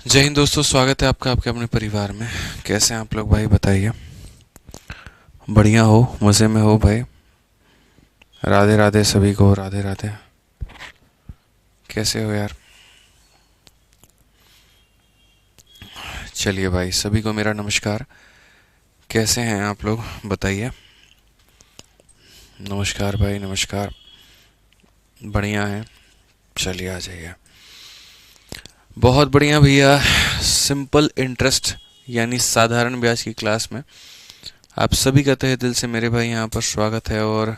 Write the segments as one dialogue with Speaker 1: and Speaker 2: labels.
Speaker 1: जय हिंद दोस्तों, स्वागत है आपका आपके अपने परिवार में। कैसे हैं आप लोग भाई, बताइए। बढ़िया हो, मज़े में हो भाई। राधे राधे सभी को, राधे राधे। कैसे हो यार? चलिए भाई, सभी को मेरा नमस्कार। कैसे हैं आप लोग, बताइए। नमस्कार भाई, नमस्कार। बढ़िया है। चलिए आ जाइए। बहुत बढ़िया भैया। सिंपल इंटरेस्ट यानी साधारण ब्याज की क्लास में आप सभी का तहे दिल से मेरे भाई यहाँ पर स्वागत है। और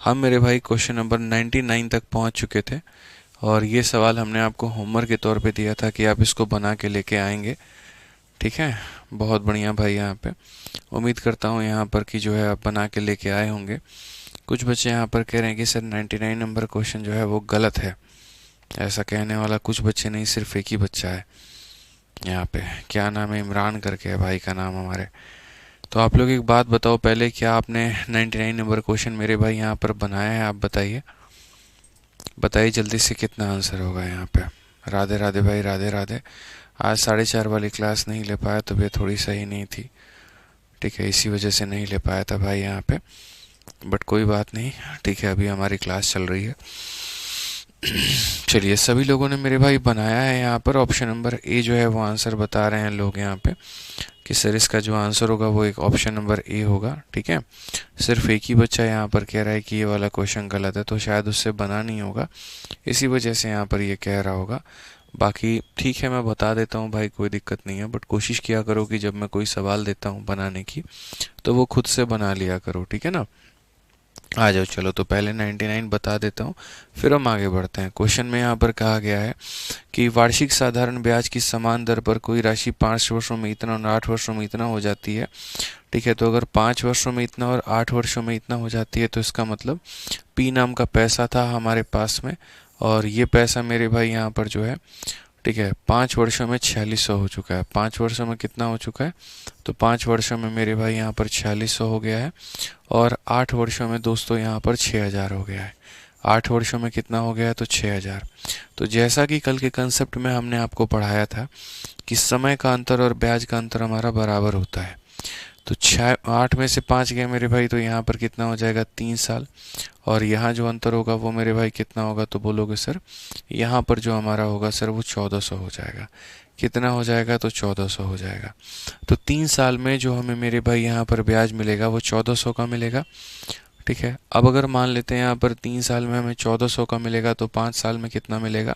Speaker 1: हम मेरे भाई क्वेश्चन नंबर 99 तक पहुँच चुके थे। और ये सवाल हमने आपको होमवर्क के तौर पे दिया था कि आप इसको बना के लेके आएंगे। ठीक है। बहुत बढ़िया भाई। यहाँ पे उम्मीद करता हूँ यहाँ पर कि जो है आप बना के लेके आए होंगे। कुछ बच्चे यहाँ पर कह रहे हैं कि सर 99 नंबर क्वेश्चन जो है वो गलत है। ऐसा कहने वाला कुछ बच्चे नहीं, सिर्फ एक ही बच्चा है यहाँ पे। क्या नाम है? इमरान करके है भाई का नाम हमारे। तो आप लोग एक बात बताओ पहले, क्या आपने 99 नंबर क्वेश्चन मेरे भाई यहाँ पर बनाया है? आप बताइए, बताइए जल्दी से कितना आंसर होगा यहाँ पे। राधे राधे भाई, राधे राधे। आज 4:30 वाली क्लास नहीं ले पाया, तबीयत थोड़ी सही नहीं थी। ठीक है, इसी वजह से नहीं ले पाया था भाई यहाँ पे। बट कोई बात नहीं, ठीक है, अभी हमारी क्लास चल रही है। चलिए, सभी लोगों ने मेरे भाई बनाया है यहाँ पर। ऑप्शन नंबर ए जो है वो आंसर बता रहे हैं लोग यहाँ पे कि सर इसका जो आंसर होगा वो एक ऑप्शन नंबर ए होगा। ठीक है। सिर्फ एक ही बच्चा यहाँ पर कह रहा है कि ये वाला क्वेश्चन गलत है, तो शायद उससे बना नहीं होगा, इसी वजह से यहाँ पर ये कह रहा होगा। बाकी ठीक है, मैं बता देता हूँ भाई, कोई दिक्कत नहीं है। बट कोशिश किया करो कि जब मैं कोई सवाल देता हूँ बनाने की, तो वो खुद से बना लिया करो। ठीक है ना। आ जाओ, चलो तो पहले 99 बता देता हूँ, फिर हम आगे बढ़ते हैं। क्वेश्चन में यहाँ पर कहा गया है कि वार्षिक साधारण ब्याज की समान दर पर कोई राशि 5 वर्षों में इतना और 8 वर्षों में इतना हो जाती है। ठीक है। तो अगर 5 वर्षों में इतना और 8 वर्षों में इतना हो जाती है, तो इसका मतलब पी नाम का पैसा था हमारे पास में, और ये पैसा मेरे भाई यहाँ पर जो है, ठीक है, 5 वर्षों में 4600 हो चुका है। 5 वर्षों में कितना हो चुका है? तो 5 वर्षों में मेरे भाई यहाँ पर 4600 हो गया है। और 8 वर्षों में दोस्तों यहाँ पर 6000 हो गया है। 8 वर्षों में कितना हो गया है? तो 6000। तो जैसा कि कल के कंसेप्ट में हमने आपको पढ़ाया था कि समय का अंतर और ब्याज का अंतर हमारा बराबर होता है। तो 8 में से 5 गया मेरे भाई, तो यहाँ पर कितना हो जाएगा? 3 साल। और यहाँ जो अंतर होगा वो मेरे भाई कितना होगा? तो बोलोगे सर यहाँ पर जो हमारा होगा सर वो 1400 हो जाएगा। कितना हो जाएगा? तो 1400 हो जाएगा। तो 3 साल में जो हमें मेरे भाई यहाँ पर ब्याज मिलेगा वो 1400 का मिलेगा। ठीक है। अब अगर मान लेते हैं यहाँ पर 3 साल में हमें 1400 का मिलेगा, तो 5 साल में कितना मिलेगा?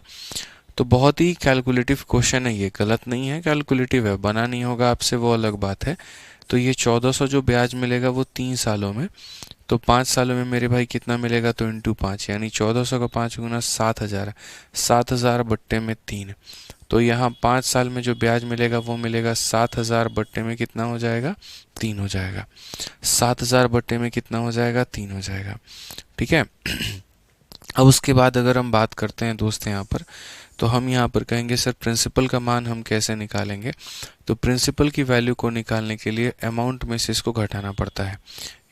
Speaker 1: तो बहुत ही कैलकुलेटिव क्वेश्चन है ये, गलत नहीं है, कैलकुलेटिव है। बना नहीं होगा आपसे वो अलग बात है। तो ये 1400 जो ब्याज मिलेगा वो 3 सालों में, तो 5 सालों में मेरे भाई कितना मिलेगा? तो इंटू 5, यानी 1400 का 5 गुना 7000। 7000 बट्टे में 3। तो यहाँ 5 साल में जो ब्याज मिलेगा वो मिलेगा 7000 बट्टे में कितना हो जाएगा? 3 हो जाएगा। 7000 बट्टे में कितना हो जाएगा? 3 हो जाएगा। ठीक है। अब उसके बाद अगर हम बात करते हैं दोस्त यहाँ पर, तो हम यहाँ पर कहेंगे सर प्रिंसिपल का मान हम कैसे निकालेंगे? तो प्रिंसिपल की वैल्यू को निकालने के लिए अमाउंट में से इसको घटाना पड़ता है।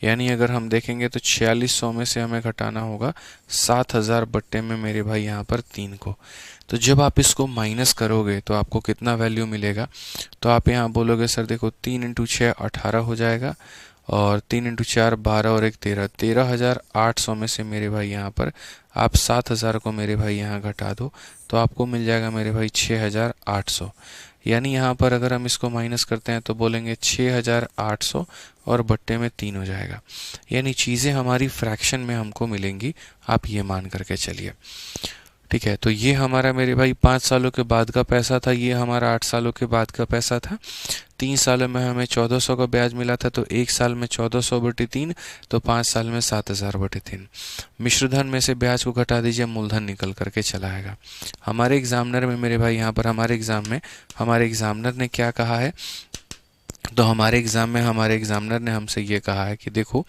Speaker 1: यानी अगर हम देखेंगे तो 4600 में से हमें घटाना होगा 7000 बट्टे में मेरे भाई यहाँ पर 3 को। तो जब आप इसको माइनस करोगे तो आपको कितना वैल्यू मिलेगा? तो आप यहाँ बोलोगे सर देखो 3 इंटू 6 18 हो जाएगा, और 3 इंटू 4 12 और 1 13, 13800 में से मेरे भाई यहाँ पर आप 7000 को मेरे भाई यहाँ घटा दो, तो आपको मिल जाएगा मेरे भाई 6800। यानी यहाँ पर अगर हम इसको माइनस करते हैं तो बोलेंगे 6800 और बट्टे में 3 हो जाएगा। यानी चीज़ें हमारी फ्रैक्शन में हमको मिलेंगी, आप ये मान करके चलिए। ठीक है। तो ये हमारा मेरे भाई 5 सालों के बाद का पैसा था, ये हमारा 8 सालों के बाद का पैसा था। 3 सालों में हमें 1400 का ब्याज मिला था, तो 1 साल में 1400 बटे 3, तो 5 साल में 7000 बटे 3। मिश्र धन में से ब्याज को घटा दीजिए, मूलधन निकल करके चला आएगा। हमारे एग्जामिनर में मेरे भाई यहाँ पर हमारे एग्जाम में हमारे एग्जामिनर ने क्या कहा है? तो हमारे एग्जाम में हमारे एग्जामिनर ने हमसे ये कहा है कि देखो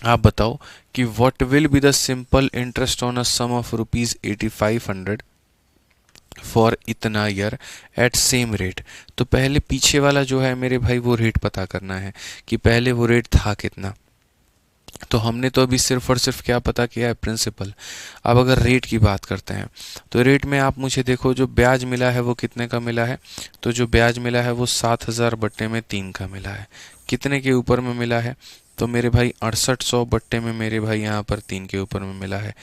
Speaker 1: आप बताओ कि what will be the simple interest on a sum of ₹8500 for इतना ईयर एट सेम रेट। तो पहले पीछे वाला जो है मेरे भाई वो रेट पता करना है कि पहले वो रेट था कितना। तो हमने तो अभी सिर्फ और सिर्फ क्या पता किया है, प्रिंसिपल। अब अगर रेट की बात करते हैं तो रेट में आप मुझे देखो, जो ब्याज मिला है वो कितने का मिला है, तो जो ब्याज मिला है वो 7,000 बट्टे में 3 का मिला है। कितने के ऊपर में मिला है, तो मेरे भाई 6800 बट्टे में मेरे भाई यहाँ पर 3 के ऊपर में मिला है।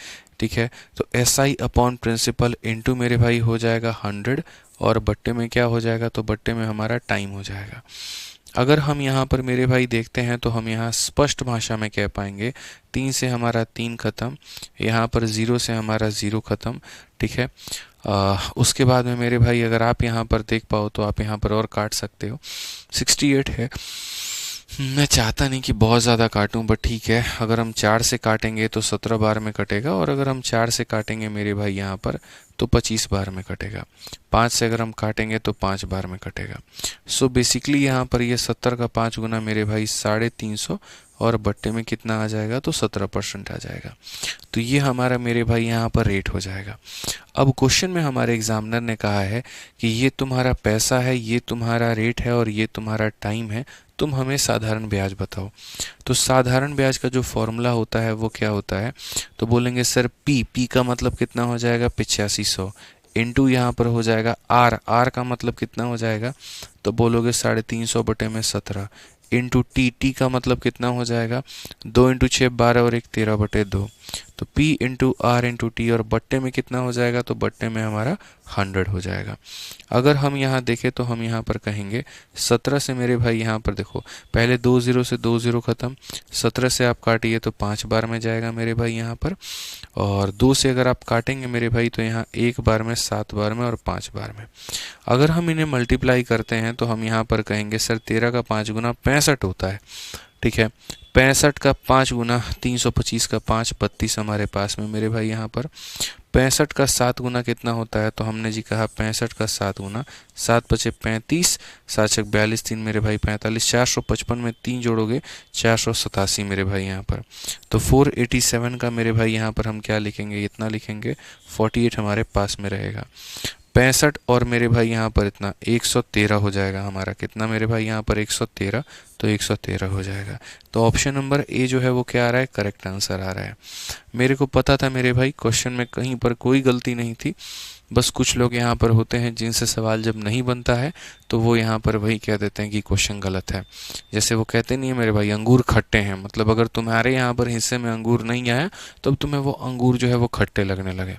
Speaker 1: ठीक है, तो SI अपॉन प्रिंसिपल इंटू मेरे भाई हो जाएगा 100, और बट्टे में क्या हो जाएगा, तो बट्टे में हमारा टाइम हो जाएगा। अगर हम यहाँ पर मेरे भाई देखते हैं तो हम यहाँ स्पष्ट भाषा में कह पाएंगे 3 से हमारा 3 खत्म, यहाँ पर 0 से हमारा 0 खत्म। ठीक है, उसके बाद में मेरे भाई अगर आप यहाँ पर देख पाओ तो आप यहाँ पर और काट सकते हो। 68 है, मैं चाहता नहीं कि बहुत ज़्यादा काटूं, बट ठीक है, अगर हम 4 से काटेंगे तो 17 बार में कटेगा, और अगर हम 4 से काटेंगे मेरे भाई यहाँ पर तो 25 बार में कटेगा। 5 से अगर हम काटेंगे तो 5 बार में कटेगा। सो बेसिकली यहाँ पर ये 70 का 5 गुना मेरे भाई 350, और बट्टे में कितना आ जाएगा, तो 17% आ जाएगा। तो ये हमारा मेरे भाई यहाँ पर रेट हो जाएगा। अब क्वेश्चन में हमारे एग्जामिनर ने कहा है कि ये तुम्हारा पैसा है, ये तुम्हारा रेट है, और ये तुम्हारा टाइम है, तुम हमें साधारण ब्याज बताओ। तो साधारण ब्याज का जो फॉर्मूला होता है वो क्या होता है, तो बोलेंगे सर पी का मतलब कितना हो जाएगा, 8500, इंटू यहाँ पर हो जाएगा आर का मतलब कितना हो जाएगा, तो बोलोगे 350 बटे में 17, इंटू टी का मतलब कितना हो जाएगा, 2 इंटू 6 12 और 1 13 बटे 2, तो P into R into T, और बट्टे में कितना हो जाएगा, तो बट्टे में हमारा 100 हो जाएगा। अगर हम यहाँ देखें तो हम यहाँ पर कहेंगे 17 से मेरे भाई यहाँ पर देखो, पहले 2 0 से 2 0 खत्म, 17 से आप काटिए तो 5 बार में जाएगा मेरे भाई यहाँ पर, और 2 से अगर आप काटेंगे मेरे भाई तो यहाँ 1 बार में, 7 बार में और 5 बार में। अगर हम इन्हें मल्टीप्लाई करते हैं तो हम यहाँ पर कहेंगे सर 13 का 5 गुना 65 होता है। ठीक है, 65 का 5 गुना 325 का 5, 32 हमारे पास में मेरे भाई यहाँ पर। 65 का 7 गुना कितना होता है, तो हमने जी कहा 65 का 7 गुना, 7 बचे 35, 7 छक 42, 3 मेरे भाई 45, 455 में 3 जोड़ोगे 487 मेरे भाई यहाँ पर। तो 487 का मेरे भाई यहाँ पर हम क्या लिखेंगे, इतना लिखेंगे, 48 हमारे पास में रहेगा। 65 और मेरे भाई यहाँ पर इतना 113 हो जाएगा हमारा, कितना मेरे भाई यहाँ पर 113, तो 113 हो जाएगा। तो ऑप्शन नंबर ए जो है वो क्या आ रहा है, करेक्ट आंसर आ रहा है। मेरे को पता था मेरे भाई क्वेश्चन में कहीं पर कोई गलती नहीं थी, बस कुछ लोग यहाँ पर होते हैं जिनसे सवाल जब नहीं बनता है तो वो यहाँ पर वही कह देते हैं कि क्वेश्चन गलत है। जैसे वो कहते नहीं है मेरे भाई अंगूर खट्टे हैं, मतलब अगर तुम्हारे यहाँ पर हिस्से में अंगूर नहीं आया तो तुम्हें वो अंगूर जो है वो खट्टे लगने लगे।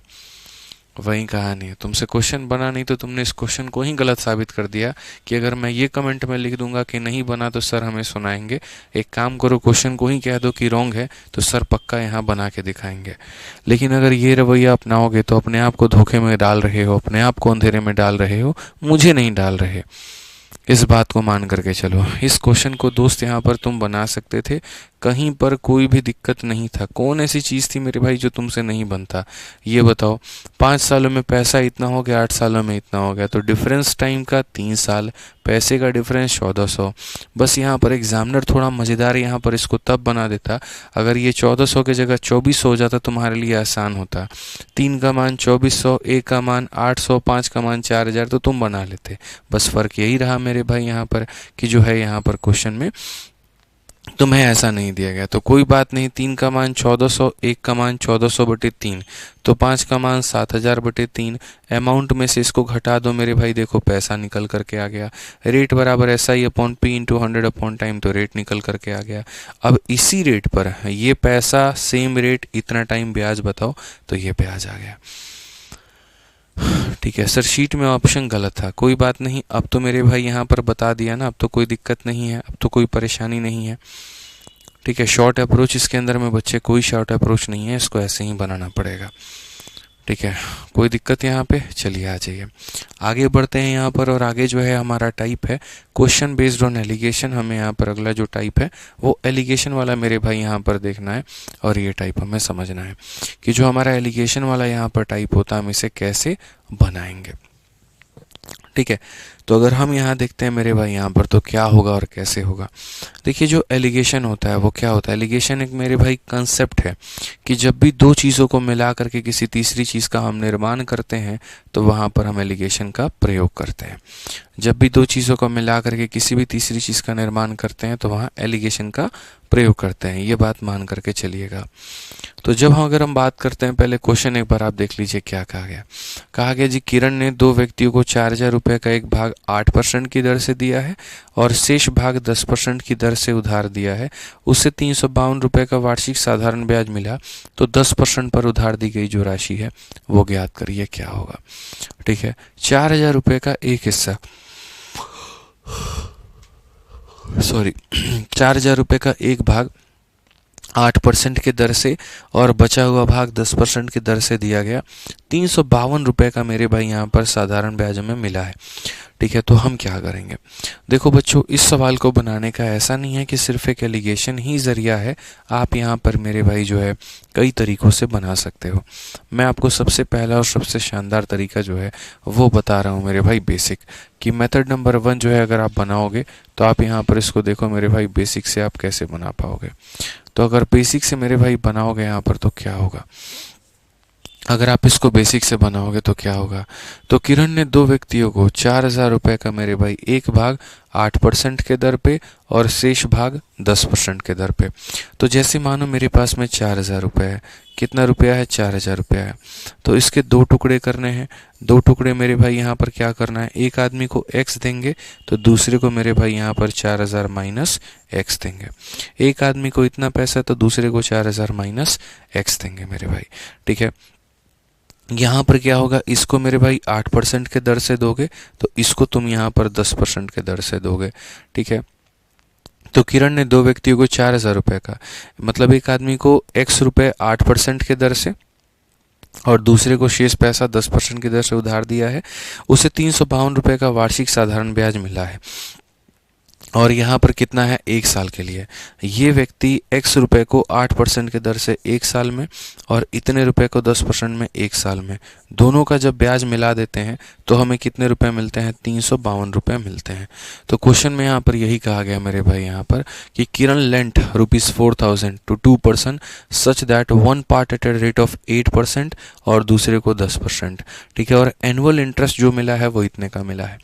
Speaker 1: वही कहानी है, तुमसे क्वेश्चन बना नहीं तो तुमने इस क्वेश्चन को ही गलत साबित कर दिया कि अगर मैं ये कमेंट में लिख दूंगा कि नहीं बना तो सर हमें सुनाएंगे। एक काम करो, क्वेश्चन को ही कह दो कि रॉन्ग है, तो सर पक्का यहाँ बना के दिखाएंगे। लेकिन अगर ये रवैया अपनाओगे तो अपने आप को धोखे में डाल रहे हो, अपने आप को अंधेरे में डाल रहे हो, मुझे नहीं डाल रहे। इस बात को मान करके चलो। इस क्वेश्चन को दोस्त यहाँ पर तुम बना सकते थे, कहीं पर कोई भी दिक्कत नहीं था। कौन ऐसी चीज़ थी मेरे भाई जो तुमसे नहीं बनता, ये बताओ। 5 सालों में पैसा इतना हो गया, 8 सालों में इतना हो गया, तो डिफरेंस टाइम का 3 साल, पैसे का डिफरेंस 1400। बस यहाँ पर एग्जामिनर थोड़ा मज़ेदार यहाँ पर इसको तब बना देता अगर ये 1400 की जगह 2400 हो जाता, तुम्हारे लिए आसान होता। 3 का मान 2400, 1 का मान 800, 5 का मान 4000, तो तुम बना लेते। बस फ़र्क यही रहा मेरे भाई यहाँ पर कि जो है यहाँ पर क्वेश्चन में तुम्हें ऐसा नहीं दिया गया। तो कोई बात नहीं, 3 का मान 1400, 1 का मान 1400 बटे 3, तो 5 का मान 7000 बटे 3। अमाउंट में से इसको घटा दो मेरे भाई, देखो पैसा निकल करके आ गया। रेट बराबर SI upon P into 100 upon time, तो रेट निकल करके आ गया। अब इसी रेट पर ये पैसा, सेम रेट, इतना टाइम ब्याज बताओ, तो ये ब्याज आ गया। ठीक है सर, शीट में ऑप्शन गलत था, कोई बात नहीं, अब तो मेरे भाई यहाँ पर बता दिया ना, अब तो कोई दिक्कत नहीं है, अब तो कोई परेशानी नहीं है। ठीक है, शॉर्ट अप्रोच इसके अंदर में बच्चे कोई शॉर्ट अप्रोच नहीं है, इसको ऐसे ही बनाना पड़ेगा। ठीक है, कोई दिक्कत यहाँ पे, चलिए आ जाइए आगे बढ़ते हैं यहाँ पर। और आगे जो है हमारा टाइप है क्वेश्चन बेस्ड ऑन एलिगेशन। हमें यहाँ पर अगला जो टाइप है वो एलिगेशन वाला मेरे भाई यहाँ पर देखना है, और ये टाइप हमें समझना है कि जो हमारा एलिगेशन वाला यहाँ पर टाइप होता है हम इसे कैसे बनाएंगे। ठीक है। तो अगर हम यहाँ देखते हैं मेरे भाई यहाँ पर, तो क्या होगा और कैसे होगा। देखिए जो एलिगेशन होता है वो क्या होता है। एलिगेशन एक मेरे भाई कंसेप्ट है कि जब भी दो चीज़ों को मिला करके किसी तीसरी चीज़ का हम निर्माण करते हैं तो वहाँ पर हम एलिगेशन का प्रयोग करते हैं। जब भी दो चीज़ों को मिला करके किसी भी तीसरी चीज़ का निर्माण करते हैं तो वहाँ एलिगेशन का प्रयोग करते हैं, ये बात मान करके चलिएगा। तो जब अगर हम बात करते हैं, पहले क्वेश्चन एक बार आप देख लीजिए क्या कहा गया। कहा गया जी किरण ने दो व्यक्तियों को 4,000 रुपये का एक भाग 8% की दर से दिया है और शेष भाग 10% की दर से उधार दिया है। उसे 352 रुपये का वार्षिक साधारण ब्याज मिला, तो 10% पर उधार दी गई जो राशि है वो ज्ञात करिए क्या होगा। ठीक है, 4,000 रुपये का एक हिस्सा, सॉरी 4,000 रुपये का एक भाग 8% के दर से और बचा हुआ भाग 10% की दर से दिया गया। 352 रुपये का मेरे भाई यहाँ पर साधारण ब्याज हमें मिला है। ठीक है, तो हम क्या करेंगे। देखो बच्चों, इस सवाल को बनाने का ऐसा नहीं है कि सिर्फ एक एलिगेशन ही जरिया है। आप यहाँ पर मेरे भाई जो है कई तरीक़ों से बना सकते हो। मैं आपको सबसे पहला और सबसे शानदार तरीका जो है वो बता रहा हूँ मेरे भाई, बेसिक कि मेथड नंबर 1 जो है अगर आप बनाओगे तो आप यहाँ पर इसको देखो मेरे भाई, बेसिक से आप कैसे बना पाओगे। तो अगर बेसिक से मेरे भाई बनाओगे यहाँ पर तो क्या होगा। अगर आप इसको बेसिक से बनाओगे तो क्या होगा। तो किरण ने दो व्यक्तियों को 4,000 रुपये का मेरे भाई एक भाग 8% के दर पे और शेष भाग 10% के दर पे। तो जैसे मानो मेरे पास में 4,000 रुपये है, कितना रुपया है, 4,000 रुपया है। तो इसके दो टुकड़े करने हैं। दो टुकड़े मेरे भाई यहाँ पर क्या करना है, एक आदमी को x देंगे तो दूसरे को मेरे भाई यहाँ पर 4,000 माइनस x देंगे। एक आदमी को इतना पैसा तो दूसरे को 4,000 माइनस x देंगे मेरे भाई। ठीक है, यहाँ पर क्या होगा, इसको मेरे भाई 8% के दर से दोगे तो इसको तुम यहाँ पर 10% के दर से दोगे। ठीक है, तो किरण ने दो व्यक्तियों को 4,000 रुपये का, मतलब एक आदमी को x रुपये 8% के दर से और दूसरे को शेष पैसा 10% की दर से उधार दिया है। उसे 352 रुपये का वार्षिक साधारण ब्याज मिला है और यहाँ पर कितना है, एक साल के लिए। ये व्यक्ति x रुपये को 8% के दर से एक साल में और इतने रुपए को 10% में एक साल में, दोनों का जब ब्याज मिला देते हैं तो हमें कितने रुपए मिलते हैं, 352 रुपये मिलते हैं। तो क्वेश्चन में यहाँ पर यही कहा गया मेरे भाई यहाँ पर कि Kiran lent ₹4,000 to 2 person such that one part at a rate of 8% और दूसरे को 10%। ठीक है, और एनुअल इंटरेस्ट जो मिला है वो इतने का मिला है।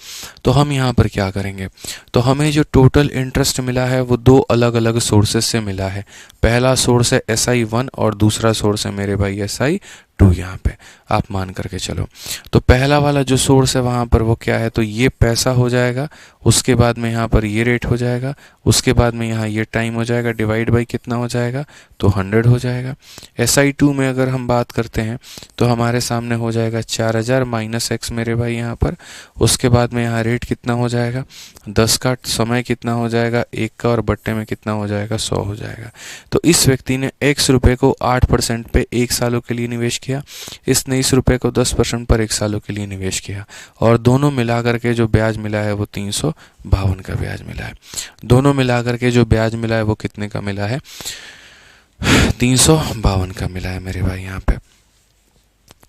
Speaker 1: तो हम यहाँ पर क्या करेंगे, तो हमें जो टोटल इंटरेस्ट मिला है वो दो अलग अलग सोर्सेज से मिला है। पहला सोर्स है SI1 और दूसरा सोर्स है मेरे भाई SI2। यहाँ पे आप मान करके चलो। तो पहला वाला जो सोर्स है वहाँ पर वो क्या है, तो ये पैसा हो जाएगा, उसके बाद में यहाँ पर ये रेट हो जाएगा, उसके बाद में यहाँ ये टाइम हो जाएगा, डिवाइड बाई कितना हो जाएगा, तो 100 हो जाएगा। SI2 में अगर हम बात करते हैं तो हमारे सामने हो जाएगा 4,000 माइनस x मेरे भाई यहाँ पर। उसके बाद में यहाँ रेट कितना हो जाएगा 10 का, समय कितना हो जाएगा 1 का और बट्टे में कितना हो जाएगा 100 हो जाएगा। तो इस व्यक्ति ने x रुपये को 8% पे 1 सालों के लिए निवेश किया, इसने इस रुपये को 10% पर 1 सालों के लिए निवेश किया और दोनों मिलाकर के जो ब्याज मिला है वो 352 का ब्याज मिला है। दोनों मिलाकर के जो ब्याज मिला है वो कितने का मिला है, 352 का मिला है मेरे भाई यहाँ पे।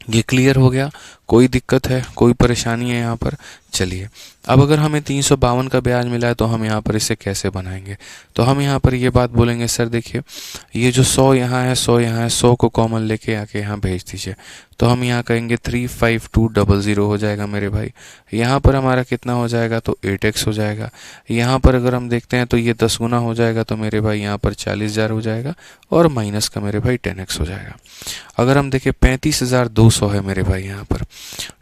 Speaker 1: ये क्लियर हो गया, कोई दिक्कत है, कोई परेशानी है यहाँ पर। चलिए अब अगर हमें 352 का ब्याज मिला है तो हम यहाँ पर इसे कैसे बनाएंगे। तो हम यहाँ पर ये बात बोलेंगे, सर देखिए ये जो 100 यहाँ है 100 यहाँ है, 100 को कॉमन लेके आके यहाँ भेज दीजिए। तो हम यहाँ कहेंगे 35200 हो जाएगा मेरे भाई। यहाँ पर हमारा कितना हो जाएगा, तो 8x हो जाएगा। यहाँ पर अगर हम देखते हैं तो ये 10 गुना हो जाएगा तो मेरे भाई यहाँ पर 40,000 हो जाएगा और माइनस का मेरे भाई 10x हो जाएगा। अगर हम देखें 35,200 है मेरे भाई यहाँ पर।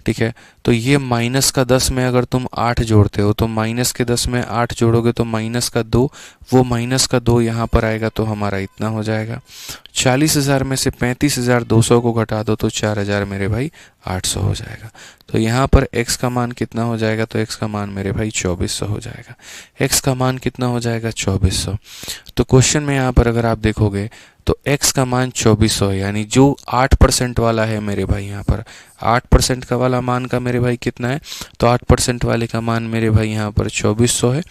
Speaker 1: ठीक है, तो ये माइनस का 10 में अगर तुम 8 जोड़ते हो तो माइनस के 10 में 8 जोड़ोगे तो माइनस का 2, वो माइनस का 2 यहाँ पर आएगा तो हमारा इतना हो जाएगा। 40,000 में से 35,200 को घटा दो तो 4,000 मेरे भाई 800 हो जाएगा। तो यहाँ पर x का मान कितना हो जाएगा, तो x का मान मेरे भाई 2400 हो जाएगा। x का मान कितना हो जाएगा, 2400। तो क्वेश्चन में यहाँ पर अगर आप देखोगे तो x का मान 2400 है, यानी जो 8% वाला है मेरे भाई यहाँ पर 8% का वाला मान का मेरे भाई कितना है, तो 8% वाले का मान मेरे भाई यहाँ पर 2400 है।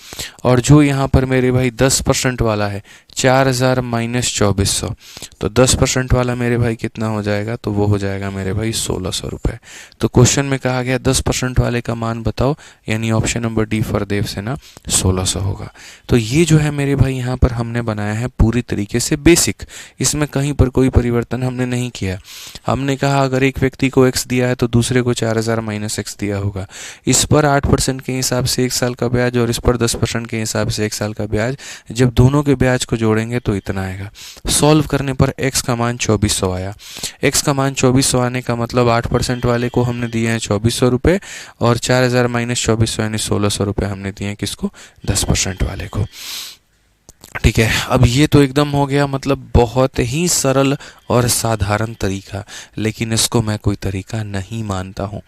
Speaker 1: और जो यहाँ पर मेरे भाई 10% वाला है 4000 माइनस 2400, तो 10% वाला मेरे भाई कितना हो जाएगा, तो वो हो जाएगा मेरे भाई 1600 रुपये। तो क्वेश्चन में कहा गया 10% वाले का मान बताओ, यानी ऑप्शन नंबर डी फॉर देव से ना 1600 होगा। तो ये जो है मेरे भाई यहाँ पर हमने बनाया है पूरी तरीके से बेसिक, इसमें कहीं पर कोई परिवर्तन हमने नहीं किया। हमने कहा अगर एक व्यक्ति को x दिया है तो दूसरे को 4000 माइनस x दिया होगा, इस पर 8% के हिसाब से 1 साल का ब्याज और इस पर 10% के हिसाब से 1 साल का ब्याज, जब दोनों के ब्याज को जोड़ेंगे तो इतना आएगा। सॉल्व करने पर x का मान 2400 आया। x का मान 2400 आने का मतलब 8% वाले को हमने दिए हैं 2400 रुपये और 4000 माइनस 2400 यानी 1600 रुपये हमने दिए हैं किसको, 10% वाले को। ठीक है, अब ये तो एकदम हो गया मतलब बहुत ही सरल और साधारण तरीका, लेकिन इसको मैं कोई तरीका नहीं मानता हूँ।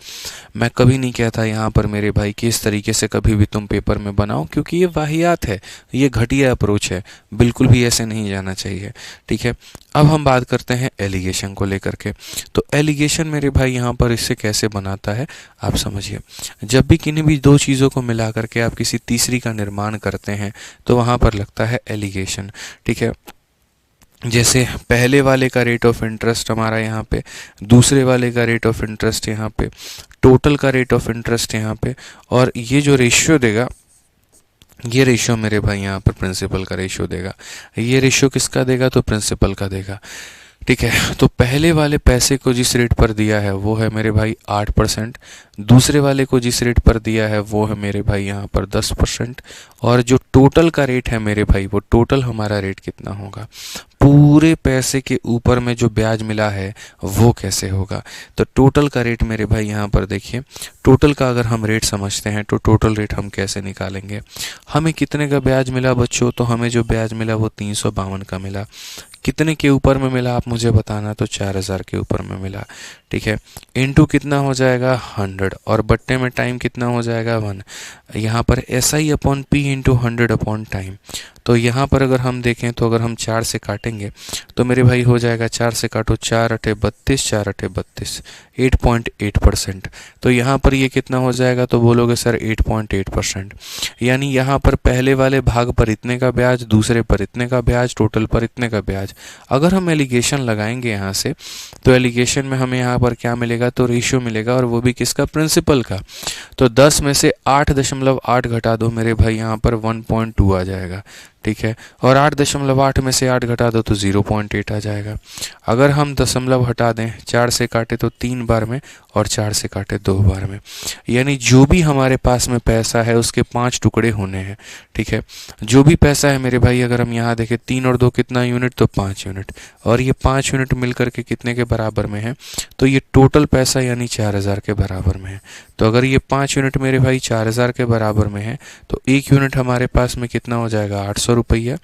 Speaker 1: मैं कभी नहीं कहता यहाँ पर मेरे भाई कि इस तरीके से कभी भी तुम पेपर में बनाओ, क्योंकि ये वाहियात है, ये घटिया अप्रोच है, बिल्कुल भी ऐसे नहीं जाना चाहिए। ठीक है, अब हम बात करते हैं एलिगेशन को लेकर के। तो एलिगेशन मेरे भाई यहाँ पर इससे कैसे बनाता है आप समझिए। जब भी किन्हीं भी दो चीज़ों को मिला करके आप किसी तीसरी का निर्माण करते हैं तो वहाँ पर लगता है एलिगेशन। ठीक है, जैसे पहले वाले का रेट ऑफ इंटरेस्ट हमारा यहाँ पे, दूसरे वाले का रेट ऑफ इंटरेस्ट यहाँ पे, टोटल का रेट ऑफ इंटरेस्ट यहाँ पे, और ये जो रेशियो देगा, ये रेशियो मेरे भाई यहाँ पर प्रिंसिपल का रेशियो देगा। ये रेशियो किसका देगा, तो प्रिंसिपल का देगा। ठीक है, तो पहले वाले पैसे को जिस रेट पर दिया है वो है मेरे भाई 8%, दूसरे वाले को जिस रेट पर दिया है वो है मेरे भाई यहाँ पर 10%, और जो टोटल का रेट है मेरे भाई, वो टोटल हमारा रेट कितना होगा, पूरे पैसे के ऊपर में जो ब्याज मिला है वो कैसे होगा। तो टोटल का रेट मेरे भाई यहाँ पर देखिए, टोटल का अगर हम रेट समझते हैं तो टोटल रेट हम कैसे निकालेंगे। हमें कितने का ब्याज मिला बच्चों, तो हमें जो ब्याज मिला वो 352 का मिला। कितने के ऊपर में मिला आप मुझे बताना, तो 4000 के ऊपर में मिला। ठीक है, इनटू कितना हो जाएगा 100, और बट्टे में टाइम कितना हो जाएगा 1। यहाँ पर SI upon P into 100 upon time. तो यहाँ पर अगर हम देखें तो अगर हम 4 से काटेंगे तो मेरे भाई हो जाएगा, 4 से काटो 4 अठे 32, 4 अठे 32, 8.8%। तो यहाँ पर ये कितना हो जाएगा, तो बोलोगे सर 8.8%, यानी यहाँ पर पहले वाले भाग पर इतने का ब्याज, दूसरे पर इतने का ब्याज, टोटल पर इतने का ब्याज। अगर हम एलिगेशन लगाएंगे यहाँ से तो एलिगेशन में हमें यहाँ पर क्या मिलेगा, तो रेशियो मिलेगा, और वो भी किसका, प्रिंसिपल का। तो 10 में से 8.8 घटा दो मेरे भाई, यहाँ पर 1.2 आ जाएगा। ठीक है, और 8.8 में से 8 घटा दो तो 0.8 आ जाएगा। अगर हम दशमलव हटा दें, 4 से काटे तो 3 बार में और 4 से काटे 2 बार में, यानी जो भी हमारे पास में पैसा है उसके 5 टुकड़े होने हैं। ठीक है, जो भी पैसा है मेरे भाई, अगर हम यहाँ देखें 3 और 2 कितना यूनिट, तो 5 यूनिट, और ये 5 यूनिट मिलकर के कितने के बराबर में है, तो ये टोटल पैसा यानी 4000 के बराबर में है। तो अगर ये 5 यूनिट मेरे भाई 4000 के बराबर में है तो 1 यूनिट हमारे पास में कितना हो जाएगा, 800 रुपया।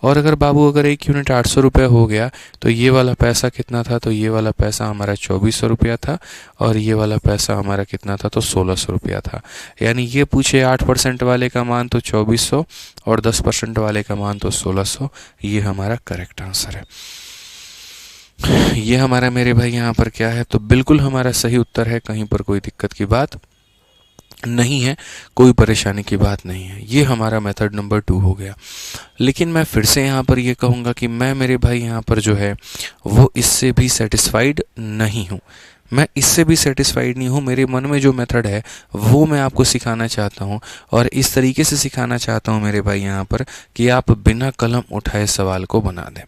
Speaker 1: और अगर बाबू अगर 1 यूनिट 800 रुपये हो गया तो ये वाला पैसा कितना था, तो ये वाला पैसा हमारा 2400 रुपया था, और ये वाला पैसा हमारा कितना था, तो 1600 रुपया था। यानी ये पूछे 8% वाले का मान तो 2400 और 10% वाले का मान तो 1600, ये हमारा करेक्ट आंसर है। ये हमारा मेरे भाई यहाँ पर क्या है, तो बिल्कुल हमारा सही उत्तर है, कहीं पर कोई दिक्कत की बात नहीं है, कोई परेशानी की बात नहीं है। ये हमारा मेथड नंबर 2 हो गया। लेकिन मैं फिर से यहाँ पर ये कहूँगा कि मैं मेरे भाई यहाँ पर जो है वो इससे भी सेटिस्फाइड नहीं हूँ, मैं इससे भी सेटिस्फाइड नहीं हूँ। मेरे मन में जो मेथड है वो मैं आपको सिखाना चाहता हूँ, और इस तरीके से सिखाना चाहता हूँ मेरे भाई यहाँ पर कि आप बिना कलम उठाए सवाल को बना दें।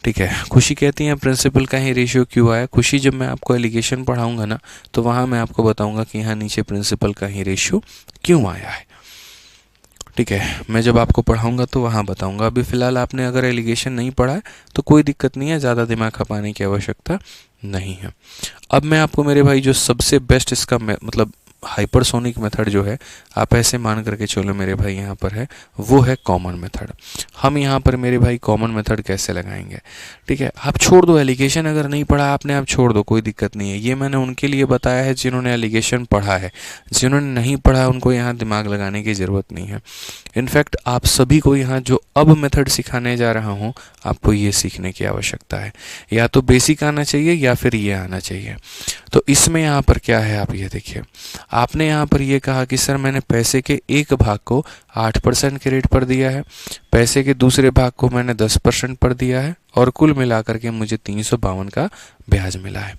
Speaker 1: ठीक है, खुशी कहती हैं प्रिंसिपल का ही रेशियो क्यों आया। खुशी, जब मैं आपको एलिगेशन पढ़ाऊंगा ना तो वहाँ मैं आपको बताऊंगा कि यहाँ नीचे प्रिंसिपल का ही रेशियो क्यों आया है। ठीक है, मैं जब आपको पढ़ाऊंगा तो वहाँ बताऊंगा। अभी फ़िलहाल आपने अगर एलिगेशन नहीं पढ़ा है तो कोई दिक्कत नहीं है, ज़्यादा दिमाग खपाने की आवश्यकता नहीं है। अब मैं आपको मेरे भाई जो सबसे बेस्ट इसका मतलब हाइपरसोनिक मेथड जो है, आप ऐसे मान करके चलो मेरे भाई यहाँ पर है, वो है कॉमन मेथड। हम यहाँ पर मेरे भाई कॉमन मेथड कैसे लगाएंगे, ठीक है। आप छोड़ दो एलिगेशन, अगर नहीं पढ़ा आपने आप छोड़ दो, कोई दिक्कत नहीं है। ये मैंने उनके लिए बताया है जिन्होंने एलिगेशन पढ़ा है, जिन्होंने नहीं पढ़ा उनको यहाँ दिमाग लगाने की ज़रूरत नहीं है। इनफैक्ट आप सभी को यहाँ जो अब मेथड सिखाने जा रहा हूँ, आपको ये सीखने की आवश्यकता है। या तो बेसिक आना चाहिए या फिर ये आना चाहिए। तो इसमें यहाँ पर क्या है, आप ये देखिए, आपने यहाँ पर ये कहा कि सर मैंने पैसे के एक भाग को 8% के रेट पर दिया है, पैसे के दूसरे भाग को मैंने 10% पर दिया है, और कुल मिलाकर के मुझे 352 का ब्याज मिला है।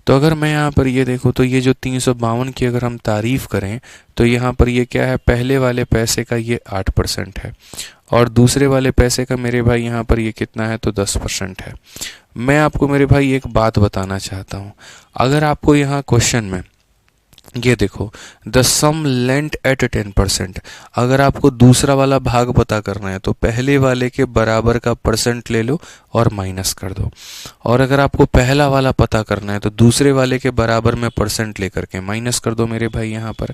Speaker 1: तो अगर मैं यहाँ पर ये देखूँ तो ये जो 352 की अगर हम तारीफ करें तो यहाँ पर ये क्या है, पहले वाले पैसे का ये 8% है, और दूसरे वाले पैसे का मेरे भाई यहाँ पर ये कितना है, तो 10% है। मैं आपको मेरे भाई एक बात बताना चाहता हूँ, अगर आपको यहाँ क्वेश्चन में ये देखो द सम लेंट एट 10%, अगर आपको दूसरा वाला भाग पता करना है तो पहले वाले के बराबर का परसेंट ले लो और माइनस कर दो, और अगर आपको पहला वाला पता करना है तो दूसरे वाले के बराबर में परसेंट लेकर के माइनस कर दो मेरे भाई यहाँ पर,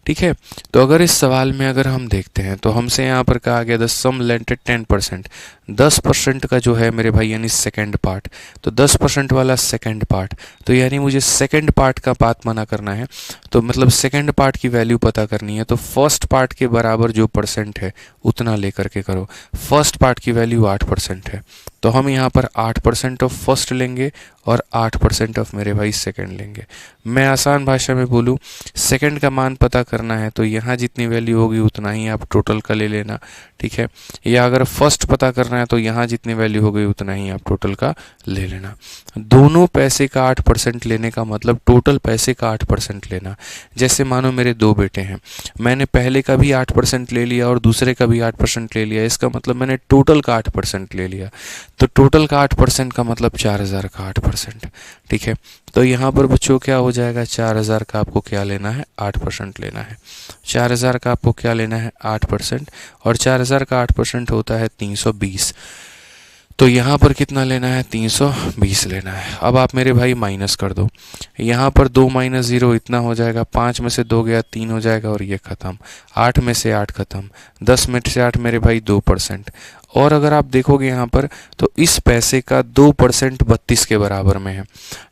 Speaker 1: ठीक है। तो अगर इस सवाल में अगर हम देखते हैं तो हमसे यहाँ पर कहा गया द सम लेंट एट 10%, 10% का जो है मेरे भाई यानी सेकेंड पार्ट, तो 10% वाला सेकेंड पार्ट, तो यानी मुझे सेकेंड पार्ट का बात मना करना है, तो मतलब सेकेंड पार्ट की वैल्यू पता करनी है, तो फर्स्ट पार्ट के बराबर जो परसेंट है उतना लेकर के करो। फर्स्ट पार्ट की वैल्यू 8% है, तो हम यहाँ पर 8% ऑफ फर्स्ट लेंगे और 8% ऑफ मेरे भाई सेकंड लेंगे। मैं आसान भाषा में बोलूँ, सेकंड का मान पता करना है तो यहाँ जितनी वैल्यू होगी उतना ही आप टोटल का ले लेना, ठीक है। या अगर फर्स्ट पता करना है तो यहाँ जितनी वैल्यू होगी उतना ही आप टोटल का ले लेना। दोनों पैसे का 8% लेने का मतलब टोटल पैसे का 8% लेना। जैसे मानो मेरे दो बेटे हैं, मैंने पहले का भी 8% ले लिया और दूसरे का भी 8% ले लिया, इसका मतलब मैंने टोटल का 8% ले लिया। तो टोटल का 8% का मतलब 4000 का 8%, ठीक है। तो यहाँ पर बच्चों क्या हो जाएगा, 4000 का आपको क्या लेना है, 8% लेना है। 4000 का आपको क्या लेना है, 8%, और 4000 का 8% होता है 320। तो यहाँ पर कितना लेना है, 320 लेना है। अब आप मेरे भाई माइनस कर दो, यहाँ पर 2 - 0 इतना हो जाएगा, 5 में से 2 गया 3 हो जाएगा और ये ख़त्म, 8 में से 8 ख़त्म, 10 में से 8 मेरे भाई 2%। और अगर आप देखोगे यहाँ पर तो इस पैसे का 2% 32 के बराबर में है,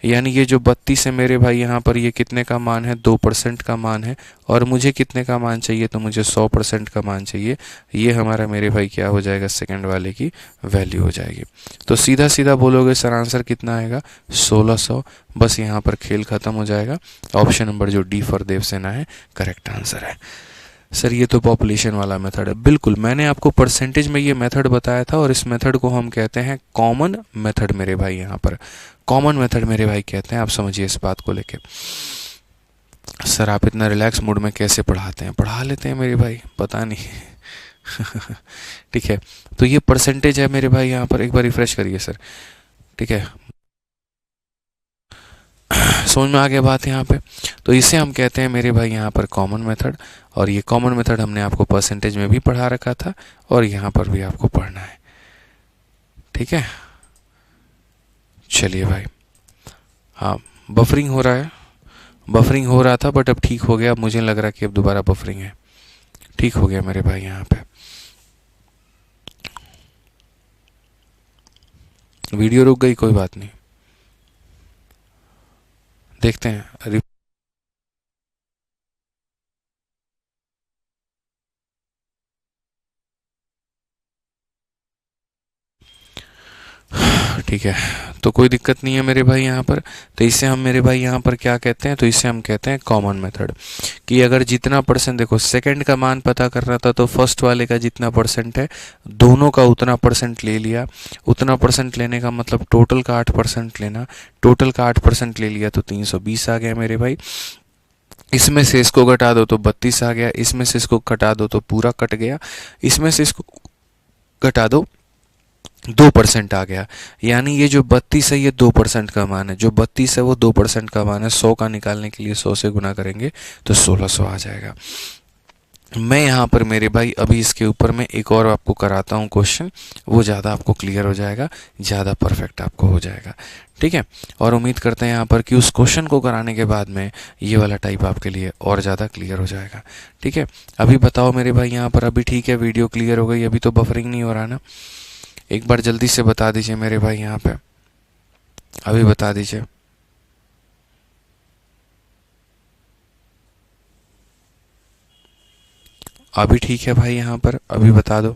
Speaker 1: यानी ये जो 32 है मेरे भाई यहाँ पर ये कितने का मान है, 2% का मान है, और मुझे कितने का मान चाहिए, तो मुझे 100% का मान चाहिए। ये हमारा मेरे भाई क्या हो जाएगा, सेकंड वाले की वैल्यू हो जाएगी। तो सीधा सीधा बोलोगे सर आंसर कितना आएगा, 1600। बस यहाँ पर खेल खत्म हो जाएगा। ऑप्शन नंबर जो डी फॉर देवसेना है करेक्ट आंसर है। सर ये तो पॉपुलेशन वाला मेथड है, बिल्कुल मैंने आपको परसेंटेज में ये मेथड बताया था, और इस मेथड को हम कहते हैं कॉमन मेथड मेरे भाई, यहाँ पर कॉमन मेथड मेरे भाई कहते हैं। आप समझिए इस बात को लेके। सर आप इतना रिलैक्स मूड में कैसे पढ़ाते हैं, पढ़ा लेते हैं मेरे भाई, पता नहीं ठीक है। तो ये परसेंटेज है मेरे भाई, यहाँ पर एक बार रिफ्रेश करिए सर, ठीक है। समझ में आ गया बात यहाँ पे। तो इसे हम कहते हैं मेरे भाई यहाँ पर कॉमन मेथड, और ये कॉमन मेथड हमने आपको परसेंटेज में भी पढ़ा रखा था और यहाँ पर भी आपको पढ़ना है, ठीक है। चलिए भाई, हाँ बफरिंग हो रहा है, बफरिंग हो रहा था बट अब ठीक हो गया। अब मुझे लग रहा है कि अब दोबारा बफरिंग है, ठीक हो गया मेरे भाई यहाँ पे। वीडियो रुक गई, कोई बात नहीं, देखते हैं। ठीक है, तो कोई दिक्कत नहीं है मेरे भाई यहाँ पर। तो इसे हम मेरे भाई यहाँ पर क्या कहते हैं, तो इसे हम कहते हैं कॉमन मेथड। कि अगर जितना परसेंट, देखो सेकंड का मान पता करना था तो फर्स्ट वाले का जितना परसेंट है दोनों का उतना परसेंट ले लिया। उतना परसेंट लेने का मतलब टोटल का 8% लेना, टोटल का 8% ले लिया तो 320 आ गया मेरे भाई। इसमें से इसको घटा दो तो 32 आ गया, इसमें से इसको घटा दो तो पूरा कट गया, इसमें से इसको घटा दो 2% आ गया। यानी ये जो 32 है ये 2% का मान है, जो 32 है वो 2% का मान है। 100 का निकालने के लिए 100 से गुना करेंगे तो 1600 आ जाएगा। मैं यहाँ पर मेरे भाई अभी इसके ऊपर में एक और आपको कराता हूँ क्वेश्चन, वो ज़्यादा आपको क्लियर हो जाएगा, ज़्यादा परफेक्ट आपको हो जाएगा। ठीक है, और उम्मीद करते हैं यहाँ पर कि उस क्वेश्चन को कराने के बाद में ये वाला टाइप आपके लिए और ज़्यादा क्लियर हो जाएगा। ठीक है, अभी बताओ मेरे भाई यहाँ पर, अभी ठीक है, वीडियो क्लियर हो गई, अभी तो बफरिंग नहीं हो रहा ना? एक बार जल्दी से बता दीजिए मेरे भाई यहाँ पे, अभी बता दीजिए। अभी ठीक है भाई, यहाँ पर अभी बता दो।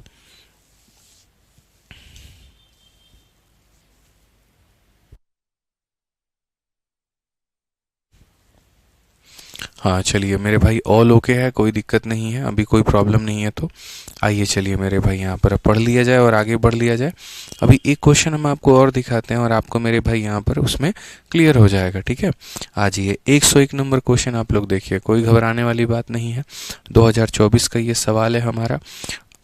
Speaker 1: हाँ चलिए मेरे भाई, ऑल ओके है, कोई दिक्कत नहीं है, अभी कोई प्रॉब्लम नहीं है। तो आइए चलिए मेरे भाई यहाँ पर पढ़ लिया जाए और आगे बढ़ लिया जाए। अभी एक क्वेश्चन हम आपको और दिखाते हैं और आपको मेरे भाई यहाँ पर उसमें क्लियर हो जाएगा। ठीक है, आ जाइए 101 नंबर क्वेश्चन आप लोग देखिए, कोई घबराने वाली बात नहीं है। 2024 का ये सवाल है हमारा।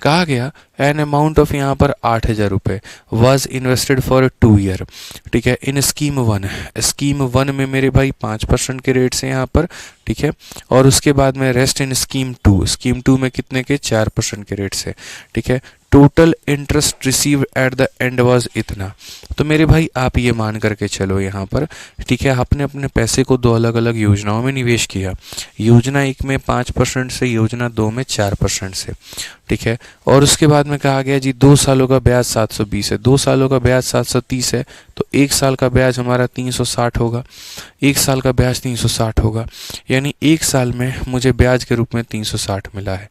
Speaker 1: कहा गया एन अमाउंट ऑफ यहाँ पर 8,000 रुपये वॉज इन्वेस्टेड फॉर 2 ईयर। ठीक है, इन स्कीम 1, स्कीम 1 में मेरे भाई 5% के रेट से यहाँ पर। ठीक है, और उसके बाद में रेस्ट इन स्कीम 2, स्कीम 2 में कितने के, 4% के रेट से। ठीक है, total interest receive at the end was इतना। तो मेरे भाई आप ये मान करके चलो यहाँ पर। ठीक है, आपने अपने पैसे को 2 अलग अलग योजनाओं में निवेश किया, योजना 1 में 5% से, योजना 2 में 4% से। ठीक है, और उसके बाद में कहा गया जी 2 सालों का ब्याज 720 है, 2 सालों का ब्याज 730 है, तो 1 साल का ब्याज हमारा 360 होगा, 1 साल का ब्याज 360 होगा, यानी 1 साल में मुझे ब्याज के रूप में 360 मिला है।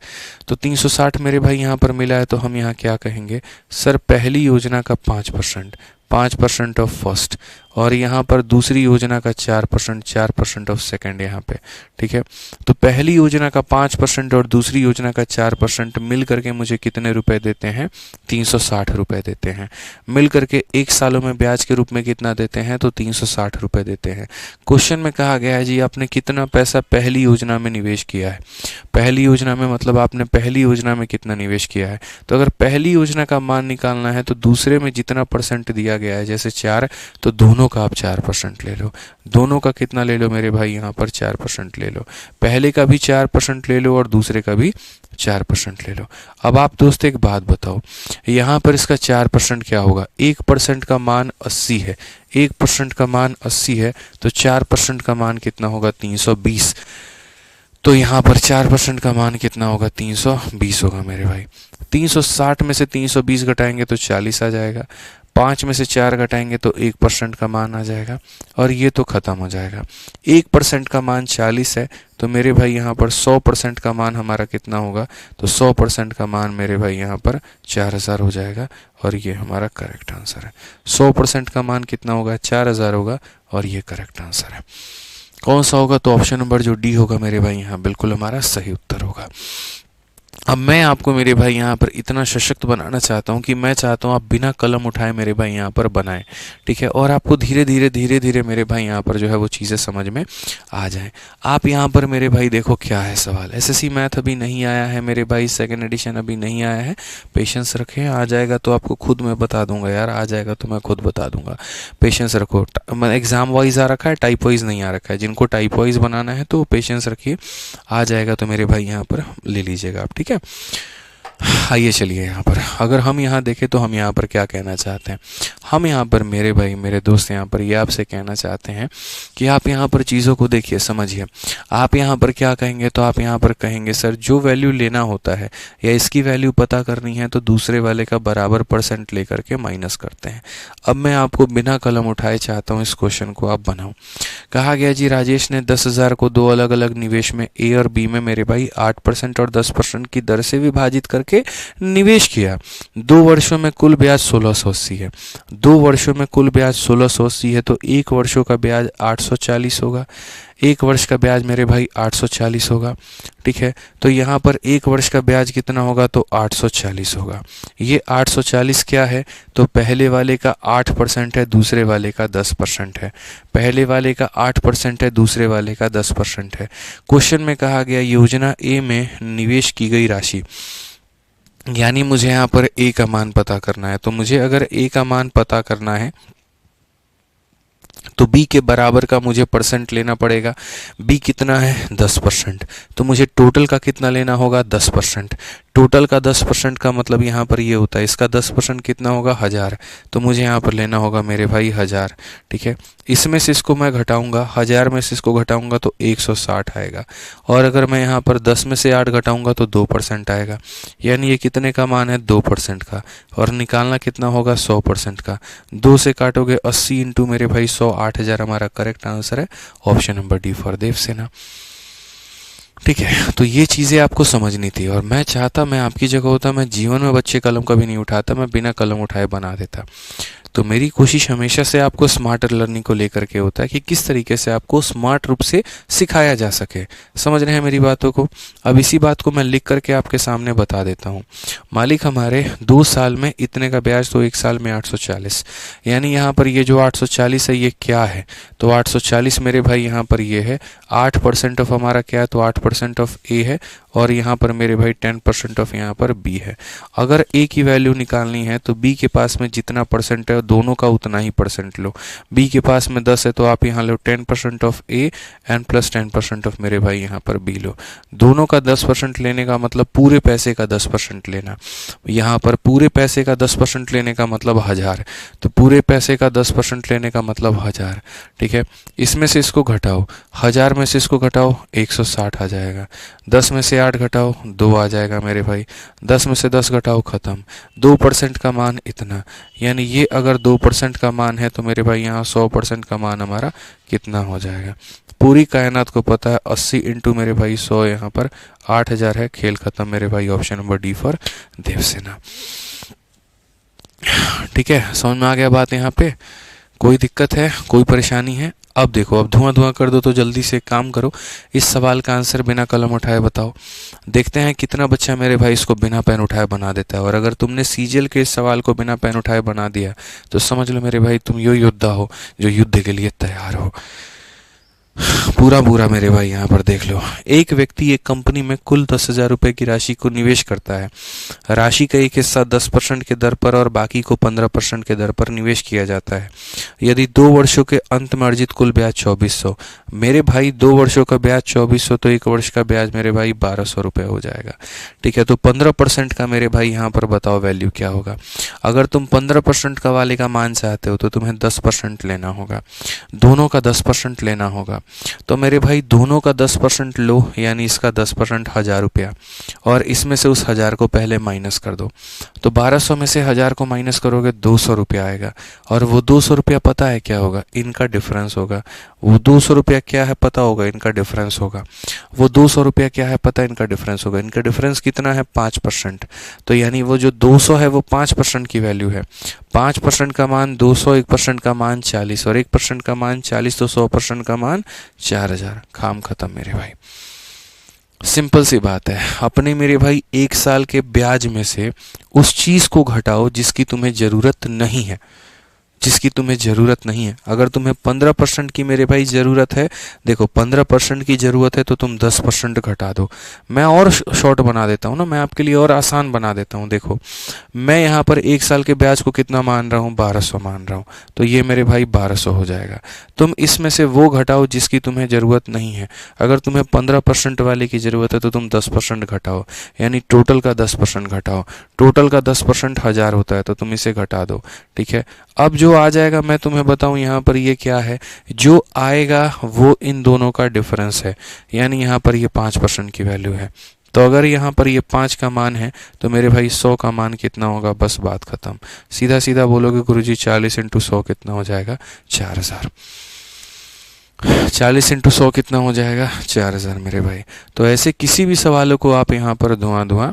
Speaker 1: तो 360 मेरे भाई यहाँ पर मिला है, तो हम यहाँ क्या कहेंगे, सर पहली योजना का 5%, 5% ऑफ फर्स्ट, और यहाँ पर दूसरी योजना का 4%, 4% ऑफ सेकंड यहाँ पे। ठीक है, तो पहली योजना का 5% और दूसरी योजना का 4% मिल करके मुझे कितने रुपए देते हैं, 360 रुपए देते हैं। मिल करके 1 सालों में ब्याज के रूप में कितना देते हैं, तो 360 रुपए देते हैं। क्वेश्चन में कहा गया है जी आपने कितना पैसा पहली योजना में निवेश किया है। पहली योजना में मतलब आपने पहली योजना में कितना निवेश किया है। तो अगर पहली योजना का मान निकालना है तो दूसरे में जितना परसेंट दिया गया है, जैसे 4, तो दोनों का आप 4% ले लो, दोनों का कितना ले लो मेरे भाई यहाँ पर, 4% ले लो। पहले का भी 4% ले लो और दूसरे का भी 4% ले लो। अब आप दोस्त एक बात बताओ, यहाँ पर इसका 4% क्या होगा, 1% का मान 80 है, 1% का मान 80 है, तो 4% का मान कितना होगा, 320। तो यहाँ पर 4% का मान कितना होगा, 320 होगा मेरे भाई। 360 में से 320 घटाएंगे तो 40 आ जाएगा, 5 में से 4 घटाएंगे तो 1% का मान आ जाएगा, और ये तो ख़त्म हो जाएगा। 1% का मान 40 है, तो मेरे भाई यहाँ पर 100% का मान हमारा कितना होगा, तो 100% का मान मेरे भाई यहाँ पर 4,000 हो जाएगा, और ये हमारा करेक्ट आंसर है। 100% का मान कितना होगा, 4,000 होगा, और ये करेक्ट आंसर है। कौन सा होगा, तो ऑप्शन नंबर जो डी होगा मेरे भाई यहाँ बिल्कुल हमारा सही उत्तर होगा। अब मैं आपको मेरे भाई यहाँ पर इतना सशक्त बनाना चाहता हूँ कि मैं चाहता हूँ आप बिना कलम उठाए मेरे भाई यहाँ पर बनाएं। ठीक है, और आपको धीरे धीरे मेरे भाई यहाँ पर जो है वो चीज़ें समझ में आ जाएं। आप यहाँ पर मेरे भाई देखो क्या है सवाल, एसएससी मैथ अभी नहीं आया है मेरे भाई, सेकेंड एडिशन अभी नहीं आया है, पेशेंस रखें, आ जाएगा तो आपको खुद मैं बता दूंगा यार, आ जाएगा तो मैं खुद बता दूंगा, पेशेंस रखो। एग्जाम वाइज आ रखा है, टाइप वाइज नहीं आ रखा है, जिनको टाइप वाइज बनाना है तो पेशेंस रखिए, आ जाएगा तो मेरे भाई यहाँ पर ले लीजिएगा आप। ठीक है, आइए चलिए यहाँ पर अगर हम यहाँ देखें तो हम यहाँ पर क्या कहना चाहते हैं, हम यहाँ पर मेरे भाई मेरे दोस्त यहाँ पर ये आपसे कहना चाहते हैं कि आप यहाँ पर चीज़ों को देखिए, समझिए। आप यहाँ पर क्या कहेंगे, तो आप यहाँ पर कहेंगे सर जो वैल्यू लेना होता है या इसकी वैल्यू पता करनी है तो दूसरे वाले का बराबर % लेकर के माइनस करते हैं। अब मैं आपको बिना कलम उठाए चाहता हूँ इस क्वेश्चन को आप बनाओ। कहा गया जी राजेश ने 10,000 को 2 अलग अलग निवेश में ए और बी में मेरे भाई 8% और 10% की दर से विभाजित करके निवेश किया। 2 वर्षों में कुल ब्याज 1680 है, 2 वर्षों में कुल ब्याज 1680 है, तो 1 वर्षों का ब्याज 840 होगा, 1 वर्ष का ब्याज मेरे भाई 840 होगा। ठीक है, तो यहाँ पर 1 वर्ष का ब्याज कितना होगा, तो 840 होगा। ये 840 क्या है, तो पहले वाले का 8% है, दूसरे वाले का 10% है, पहले वाले का 8% है, दूसरे वाले का 10% है। क्वेश्चन में कहा गया योजना ए में निवेश की गई राशि, यानी मुझे यहाँ पर ए का मान पता करना है। तो मुझे अगर ए का मान पता करना है तो b के बराबर का मुझे परसेंट लेना पड़ेगा। b कितना है 10%, तो मुझे टोटल का कितना लेना होगा 10%। टोटल का 10% का मतलब यहाँ पर ये होता है, इसका 10% कितना होगा 1000, तो मुझे यहाँ पर लेना होगा मेरे भाई 1000। ठीक है, इसमें से इसको मैं घटाऊंगा, 1000 में से इसको घटाऊंगा तो 160 आएगा, और अगर मैं यहाँ पर 10 में से 8 घटाऊंगा तो 2% आएगा, यानी ये कितने का मान है 2% का, और निकालना कितना होगा 100% का। 2 से काटोगे 80 इंटू मेरे भाई 100, 8000 हमारा करेक्ट आंसर है, option number D for Devsena. ठीक है, तो ये चीज़ें आपको समझनी थी, और मैं चाहता, मैं आपकी जगह होता, मैं जीवन में बच्चे कलम कभी नहीं उठाता, मैं बिना कलम उठाए बना देता। तो मेरी कोशिश हमेशा से आपको स्मार्टर लर्निंग को लेकर के होता है कि किस तरीके से आपको स्मार्ट रूप से सिखाया जा सके। समझ रहे हैं मेरी बातों को? अब इसी बात को मैं लिख करके आपके सामने बता देता हूँ। मालिक हमारे 2 साल में इतने का ब्याज, तो 1 साल में 840, यानी यहाँ पर ये जो 840 है ये क्या है, तो 840 मेरे भाई यहाँ पर ये है 8% ऑफ हमारा क्या है, तो 8% ऑफ ए है, और यहाँ पर मेरे भाई 10% ऑफ यहाँ पर बी है। अगर ए की वैल्यू निकालनी है तो बी के पास में जितना परसेंट है दोनों का उतना ही परसेंट लो। बी के पास में 10 है तो आप यहाँ लो 10% of A and plus 10% of मेरे भाई यहाँ पर बी लो। दोनों का 10% लेने का मतलब पूरे पैसे का 10% लेना। यहाँ पर पूरे पैसे का 10% लेने का मतलब 1000, तो पूरे पैसे का 10% लेने का मतलब 1000। ठीक है, इसमें से इसको घटाओ, 1000 में से इसको घटाओ 160 आ जाएगा, 10 में से 8 घटाओ 2 आ जाएगा मेरे भाई, 10 में से 10 घटाओ खत्म। 2% का मान इतना, यानी ये अगर 2% का मान है तो मेरे भाई यहाँ 100% का मान हमारा कितना हो जाएगा। पूरी कायनात को पता है 80 इंटू मेरे भाई 100, यहाँ पर 8000 है। खेल खत्म मेरे भाई, option number D for Devsena. ठीक है, समझ में आ गया बात? यहाँ पे कोई दिक्कत है, कोई परेशानी है? अब देखो, अब धुआं धुआं कर दो, तो जल्दी से काम करो, इस सवाल का आंसर बिना कलम उठाए बताओ। देखते हैं कितना बच्चा मेरे भाई इसको बिना पेन उठाए बना देता है। और अगर तुमने सीजीएल के इस सवाल को बिना पेन उठाए बना दिया तो समझ लो मेरे भाई तुम यो योद्धा हो जो युद्ध के लिए तैयार हो। पूरा पूरा मेरे भाई यहाँ पर देख लो। एक व्यक्ति एक कंपनी में कुल 10,000 रुपये की राशि को निवेश करता है। राशि का एक हिस्सा 10% के दर पर और बाकी को 15% के दर पर निवेश किया जाता है। यदि 2 वर्षों के अंत में अर्जित कुल ब्याज 2400, मेरे भाई 2 वर्षों का ब्याज 2400, तो 1 वर्ष का ब्याज मेरे भाई 1200 रुपये हो जाएगा। ठीक है, तो 15% का मेरे भाई यहाँ पर बताओ वैल्यू क्या होगा। अगर तुम 15% का वाले का मान चाहते हो तो तुम्हें 10% लेना होगा, दोनों का 10% लेना होगा। तो मेरे भाई दोनों का 10% लो, यानी इसका 10% 1000 रुपया, और इसमें से उस 1000 को पहले माइनस कर दो। तो 1200 में से 1000 को माइनस करोगे 200 रुपया आएगा, और वो 200 रुपया पता है क्या होगा, इनका डिफरेंस होगा। वो 200 रुपया क्या है पता होगा, इनका डिफरेंस होगा। वो 200 रुपया क्या है पता, इनका डिफरेंस होगा। इनका डिफरेंस कितना है 5%, तो यानी वो जो 200 है वो 5% की वैल्यू है। 5% का मान 200, 1% का मान 40, और 1% का मान 40, तो 100% का मान 4000। काम खत्म मेरे भाई, सिंपल सी बात है। अपने मेरे भाई 1 साल के ब्याज में से उस चीज को घटाओ जिसकी तुम्हें जरूरत नहीं है, जिसकी तुम्हें ज़रूरत नहीं है। अगर तुम्हें 15% की मेरे भाई ज़रूरत है, देखो 15% की ज़रूरत है तो तुम 10% घटा दो। मैं और शॉर्ट बना देता हूँ ना, मैं आपके लिए और आसान बना देता हूँ। देखो मैं यहाँ पर 1 साल के ब्याज को कितना मान रहा हूँ, 1200 मान रहा हूँ, तो ये मेरे भाई 1200 हो जाएगा। तुम इसमें से वो घटाओ जिसकी तुम्हें ज़रूरत नहीं है। अगर तुम्हें 15% वाले की ज़रूरत है तो तुम 10% घटाओ, यानी टोटल का 10% घटाओ। टोटल का 10% 1000 होता है, तो तुम इसे घटा दो। ठीक है, अब जो आ जाएगा मैं तुम्हें बताऊं यहाँ पर ये क्या है, जो आएगा वो इन दोनों का डिफरेंस है, यानी यहाँ पर ये 5% की वैल्यू है। तो अगर यहाँ पर ये 5 का मान है तो मेरे भाई 100 का मान कितना होगा, बस बात खत्म। सीधा सीधा बोलोगे गुरुजी 40 इंटू 100 कितना हो जाएगा, 4000। 40 इंटू 100 कितना हो जाएगा, 4000 मेरे भाई। तो ऐसे किसी भी सवालों को आप यहाँ पर धुआं धुआं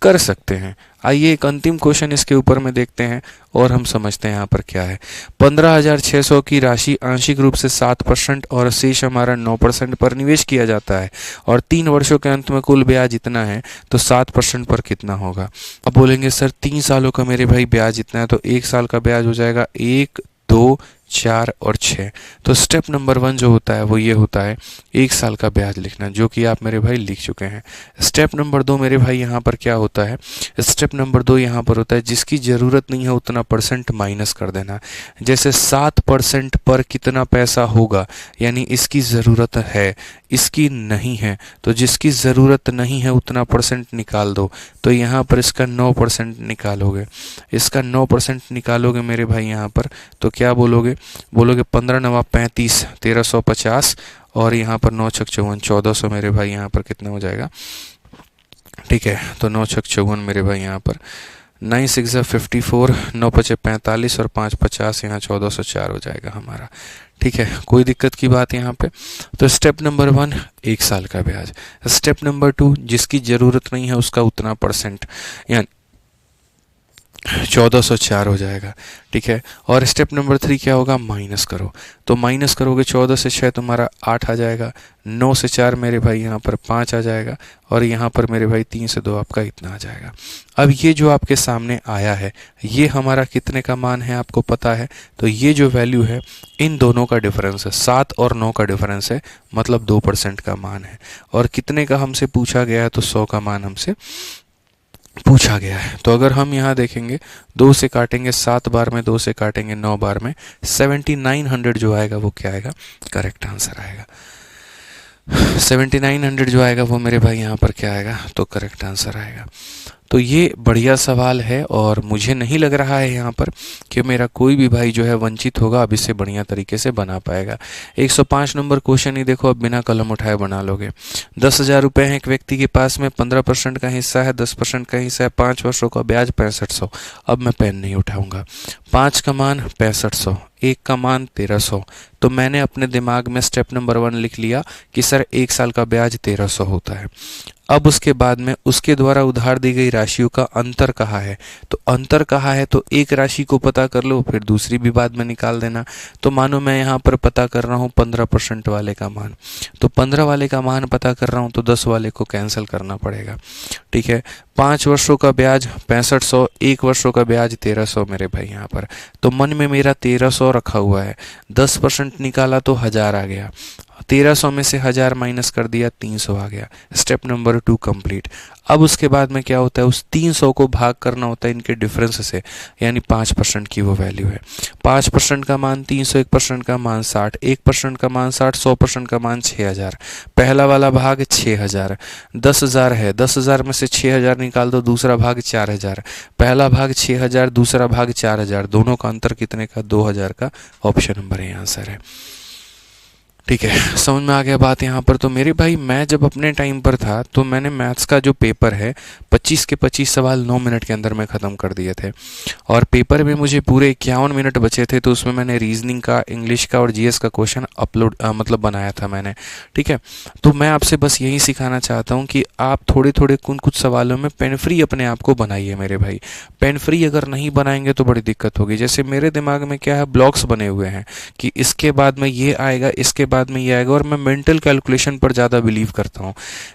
Speaker 1: कर सकते हैं। आइए एक अंतिम क्वेश्चन इसके ऊपर में देखते हैं और हम समझते हैं यहाँ पर क्या है। 15,600 की राशि आंशिक रूप से 7% और शेष हमारा 9% पर निवेश किया जाता है, और 3 वर्षों के अंत में कुल ब्याज इतना है, तो 7% पर कितना होगा। अब बोलेंगे सर 3 सालों का मेरे भाई ब्याज इतना है, तो 1 साल का ब्याज हो जाएगा 1, 2, 4 और 6। तो स्टेप नंबर 1 जो होता है वो ये होता है 1 साल का ब्याज लिखना, जो कि आप मेरे भाई लिख चुके हैं। स्टेप नंबर 2 मेरे भाई यहाँ पर क्या होता है, स्टेप नंबर 2 यहाँ पर होता है जिसकी ज़रूरत नहीं है उतना परसेंट माइनस कर देना। जैसे 7% पर कितना पैसा होगा, यानी इसकी ज़रूरत है, इसकी नहीं है, तो जिसकी ज़रूरत नहीं है उतना परसेंट निकाल दो। तो यहाँ पर इसका 9% निकालोगे, इसका 9% निकालोगे मेरे भाई यहाँ पर, तो क्या बोलोगे, बोलोगे 15 नवा 35, 1350, और यहाँ पर 9 छक 54, 1400 मेरे भाई यहाँ पर कितना हो जाएगा, ठीक है। तो 9 छक 54 मेरे भाई यहाँ पर 9 6 54, 9 5 45 और 5 50, यहाँ 1404 हो जाएगा हमारा, ठीक है। कोई दिक्कत की बात यहाँ पे। तो स्टेप नंबर 1 1 साल का ब्याज। स्टेप नंबर 2 जिसकी ज़रूरत नहीं है उसका उतना परसेंट, यानी 1404 हो जाएगा, ठीक है। और स्टेप नंबर 3 क्या होगा, माइनस करो। तो माइनस करोगे 14 से 6 तुम्हारा 8 आ जाएगा, 9 से 4 मेरे भाई यहाँ पर 5 आ जाएगा, और यहाँ पर मेरे भाई 3 से 2 आपका इतना आ जाएगा। अब ये जो आपके सामने आया है ये हमारा कितने का मान है आपको पता है, तो ये जो वैल्यू है इन दोनों का डिफरेंस है, 7 और 9 का डिफरेंस है, मतलब 2% का मान है। और कितने का हमसे पूछा गया है, तो 100 का मान हमसे पूछा गया है। तो अगर हम यहाँ देखेंगे 2 से काटेंगे 7 बार में, 2 से काटेंगे 9 बार में, 7900 जो आएगा वो क्या आएगा, करेक्ट आंसर आएगा। 7900 जो आएगा वो मेरे भाई यहाँ पर क्या आएगा, तो करेक्ट आंसर आएगा। तो ये बढ़िया सवाल है और मुझे नहीं लग रहा है यहाँ पर कि मेरा कोई भी भाई जो है वंचित होगा, अब इसे बढ़िया तरीके से बना पाएगा। 105 नंबर क्वेश्चन ही देखो, अब बिना कलम उठाए बना लोगे। 10,000 रुपये हैं एक व्यक्ति के पास में, 15% का हिस्सा है, 10% का हिस्सा है, 5 वर्षों का ब्याज 6500। अब मैं पेन नहीं उठाऊंगा। 5 का मान 6500, 1 का मान 1300। तो मैंने अपने दिमाग में स्टेप नंबर 1 लिख लिया कि सर 1 साल का ब्याज 1300 होता है। अब उसके बाद में उसके द्वारा उधार दी गई राशियों का अंतर कहाँ है, तो अंतर कहाँ है, तो एक राशि को पता कर लो, फिर दूसरी भी बाद में निकाल देना। तो मानो मैं यहाँ पर पता कर रहा हूँ 15% वाले का मान, तो 15 वाले का मान पता कर रहा हूँ, तो 10 वाले को कैंसिल करना पड़ेगा, ठीक है। 5 वर्षों का ब्याज 6500, 1 वर्षों का ब्याज 1300 मेरे भाई यहाँ पर। तो मन में मेरा 1300 रखा हुआ है, 10% निकाला तो 1000 आ गया, 1300 में से 1000 माइनस कर दिया, 300 आ गया। Step number 2 complete. अब उसके बाद में क्या होता है, उस 300 को भाग करना होता है इनके डिफरेंस से, यानी 5% की वो वैल्यू है। 5% का मान 300, 1% का मान 60, 1% का मान 60, 100% का मान 6000। पहला वाला भाग 6000, 10,000 है, 10,000 में से 6000 निकाल दो, दूसरा भाग 4000। पहला भाग 6000, दूसरा भाग 4000, दोनों का अंतर कितने का, 2000 का। ऑप्शन नंबर ए आंसर है, ठीक है। समझ में आ गया बात यहाँ पर। तो मेरे भाई मैं जब अपने टाइम पर था तो मैंने मैथ्स का जो पेपर है 25 के 25 सवाल 9 मिनट के अंदर में ख़त्म कर दिए थे, और पेपर में मुझे पूरे 51 मिनट बचे थे, तो उसमें मैंने रीजनिंग का, इंग्लिश का और जीएस का क्वेश्चन अपलोड मतलब बनाया था मैंने, ठीक है। तो मैं आपसे बस यही सिखाना चाहता हूँ कि आप थोड़े थोड़े कुछ सवालों में पेन फ्री अपने आप को बनाइए मेरे भाई। पेन फ्री अगर नहीं बनाएंगे तो बड़ी दिक्कत होगी। जैसे मेरे दिमाग में क्या है, ब्लॉक्स बने हुए हैं कि इसके बाद में ये आएगा, इसके बाद में ये आएगा, और मैं मेंटल कैलकुलेशन पर ज़्यादा बिलीव करता हूँ।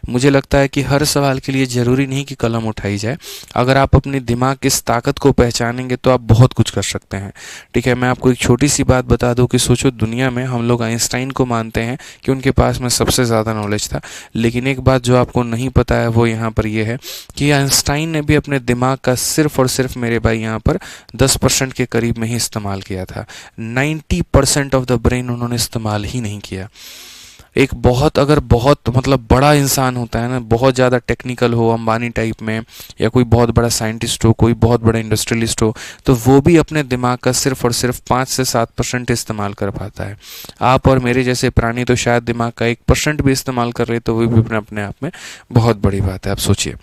Speaker 1: मुझे लगता है कि हर सवाल के लिए ज़रूरी नहीं कि कलम उठाई जाए। अगर आप अपने दिमाग की इस ताकत को पहचानेंगे तो आप बहुत कुछ कर सकते हैं, ठीक है। मैं आपको एक छोटी सी बात बता दूं कि सोचो, दुनिया में हम लोग आइंस्टाइन को मानते हैं कि उनके पास में सबसे ज़्यादा नॉलेज था, लेकिन एक बात जो आपको नहीं पता है वो यहाँ पर यह है कि आइंस्टाइन ने भी अपने दिमाग का सिर्फ और सिर्फ मेरे भाई यहाँ पर 10% के करीब में ही इस्तेमाल किया था। 90% ऑफ द ब्रेन उन्होंने इस्तेमाल ही नहीं किया। एक अगर बहुत मतलब बड़ा इंसान होता है ना, बहुत ज़्यादा टेक्निकल हो, अंबानी टाइप में, या कोई बहुत बड़ा साइंटिस्ट हो, कोई बहुत बड़ा इंडस्ट्रियलिस्ट हो, तो वो भी अपने दिमाग का सिर्फ और सिर्फ 5 से 7% इस्तेमाल कर पाता है। आप और मेरे जैसे प्राणी तो शायद दिमाग का 1% भी इस्तेमाल कर रहे, तो वो भी अपने आप में बहुत बड़ी बात है। आप सोचिए,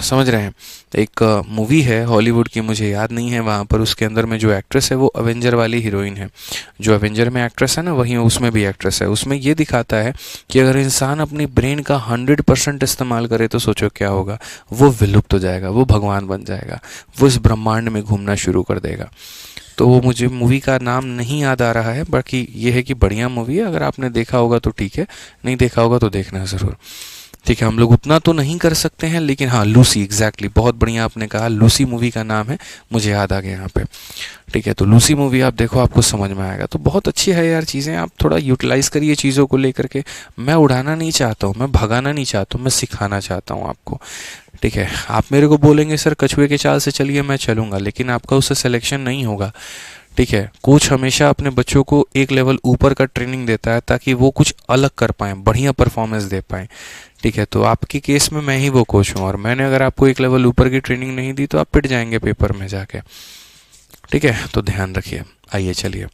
Speaker 1: समझ रहे हैं। एक मूवी है हॉलीवुड की, मुझे याद नहीं है, वहाँ पर उसके अंदर में जो एक्ट्रेस है वो अवेंजर वाली हीरोइन है। जो अवेंजर में एक्ट्रेस है ना, वहीं उसमें भी एक्ट्रेस है। उसमें ये दिखाता है कि अगर इंसान अपनी ब्रेन का 100% इस्तेमाल करे तो सोचो क्या होगा, वो विलुप्त हो जाएगा, वो भगवान बन जाएगा, वो इस ब्रह्मांड में घूमना शुरू कर देगा। तो वो मुझे मूवी का नाम नहीं याद आ रहा है, बाकी ये है कि बढ़िया मूवी है, अगर आपने देखा होगा तो ठीक है, नहीं देखा होगा तो देखना ज़रूर। ठीक है, हम लोग उतना तो नहीं कर सकते हैं, लेकिन हाँ लूसी, एग्जैक्टली, बहुत बढ़िया आपने कहा, लूसी मूवी का नाम है, मुझे याद आ गया यहाँ पे। ठीक है, तो लूसी मूवी आप देखो, आपको समझ में आएगा। तो बहुत अच्छी है यार चीज़ें, आप थोड़ा यूटिलाइज करिए चीज़ों को लेकर के। मैं उड़ाना नहीं चाहता हूँ, मैं भगाना नहीं चाहता हूँ, मैं सिखाना चाहता हूँ आपको। ठीक है, आप मेरे को बोलेंगे सर कछुए के चाल से चलिए, मैं चलूँगा, लेकिन आपका उससे सिलेक्शन नहीं होगा। ठीक है, कोच हमेशा अपने बच्चों को एक लेवल ऊपर का ट्रेनिंग देता है ताकि वो कुछ अलग कर पाएँ, बढ़िया परफॉर्मेंस दे पाएँ। ठीक है, तो आपके केस में मैं ही वो कोच हूँ, और मैंने अगर आपको एक लेवल ऊपर की ट्रेनिंग नहीं दी तो आप पिट जाएंगे पेपर में जाके। ठीक है, तो ध्यान रखिए। आइए चलिए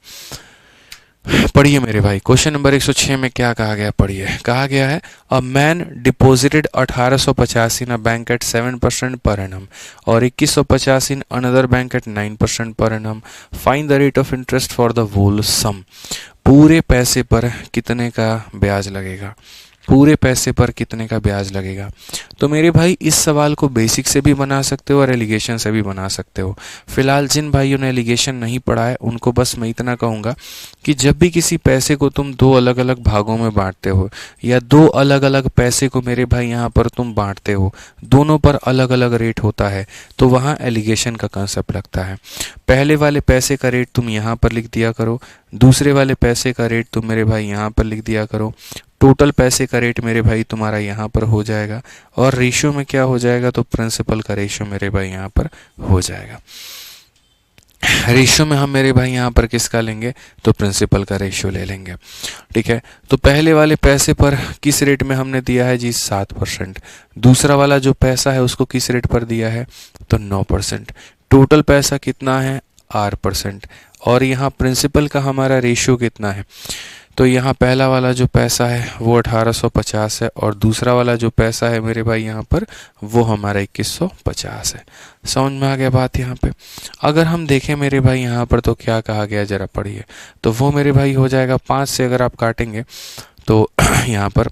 Speaker 1: पढ़िए मेरे भाई, क्वेश्चन नंबर 106 में क्या कहा गया, पढ़िए। कहा गया है a man deposited 1850 in a bank at 7% per annum और 2150 in another bank at 9% per annum. Find the rate of interest for the whole sum. पूरे पैसे पर कितने का ब्याज लगेगा, पूरे पैसे पर कितने का ब्याज लगेगा। तो मेरे भाई इस सवाल को बेसिक से भी बना सकते हो और एलिगेशन से भी बना सकते हो। फिलहाल जिन भाइयों ने एलिगेशन नहीं पढ़ा है उनको बस मैं इतना कहूँगा कि जब भी किसी पैसे को तुम दो अलग अलग भागों में बांटते हो, या दो अलग अलग पैसे को मेरे भाई यहाँ पर तुम बांटते हो, दोनों पर अलग अलग रेट होता है, तो वहाँ एलिगेशन का कंसेप्ट लगता है। पहले वाले पैसे का रेट तुम यहाँ पर लिख दिया करो, दूसरे वाले पैसे का रेट तुम मेरे भाई यहाँ पर लिख दिया करो, टोटल पैसे का रेट मेरे भाई तुम्हारा यहाँ पर हो जाएगा, और रेशियो में क्या हो जाएगा, तो प्रिंसिपल का रेशियो मेरे भाई यहाँ पर हो जाएगा। रेशियो में हम मेरे भाई यहाँ पर किसका लेंगे, तो प्रिंसिपल का रेशियो ले लेंगे। ठीक है, तो पहले वाले पैसे पर किस रेट में हमने दिया है जी, 7%। दूसरा वाला जो पैसा है उसको किस रेट पर दिया है, तो 9%। टोटल पैसा कितना है, 8%। और यहाँ प्रिंसिपल का हमारा रेशियो कितना है, तो यहाँ पहला वाला जो पैसा है वो 1850 है, और दूसरा वाला जो पैसा है मेरे भाई यहाँ पर वो हमारा 2150 है। समझ में आ गया बात यहाँ पे। अगर हम देखें मेरे भाई यहाँ पर तो क्या कहा गया, जरा पढ़िए। तो वो मेरे भाई हो जाएगा 5 से, अगर आप काटेंगे तो यहाँ पर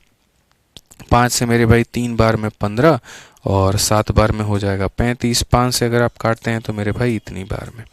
Speaker 1: 5 से मेरे भाई 3 बार में 15, और 7 बार में हो जाएगा 35। 5 से अगर आप काटते हैं तो मेरे भाई इतनी बार में।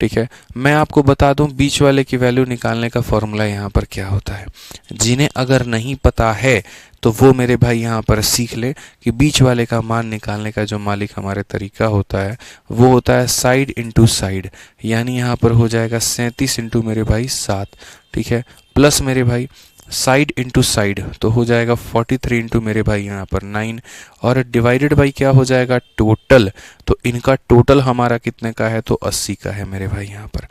Speaker 1: ठीक है, मैं आपको बता दूं बीच वाले की वैल्यू निकालने का फॉर्मूला यहाँ पर क्या होता है। जिन्हें अगर नहीं पता है तो वो मेरे भाई यहाँ पर सीख ले कि बीच वाले का मान निकालने का जो मालिक हमारे तरीका होता है वो होता है साइड इंटू साइड, यानी यहाँ पर हो जाएगा 37 इंटू मेरे भाई 7। ठीक है, प्लस मेरे भाई साइड इंटू साइड तो हो जाएगा 43 इंटू मेरे भाई यहाँ पर 9, और डिवाइडेड बाई क्या हो जाएगा, टोटल। तो इनका टोटल हमारा कितने का है, तो 80 का है मेरे भाई यहाँ पर।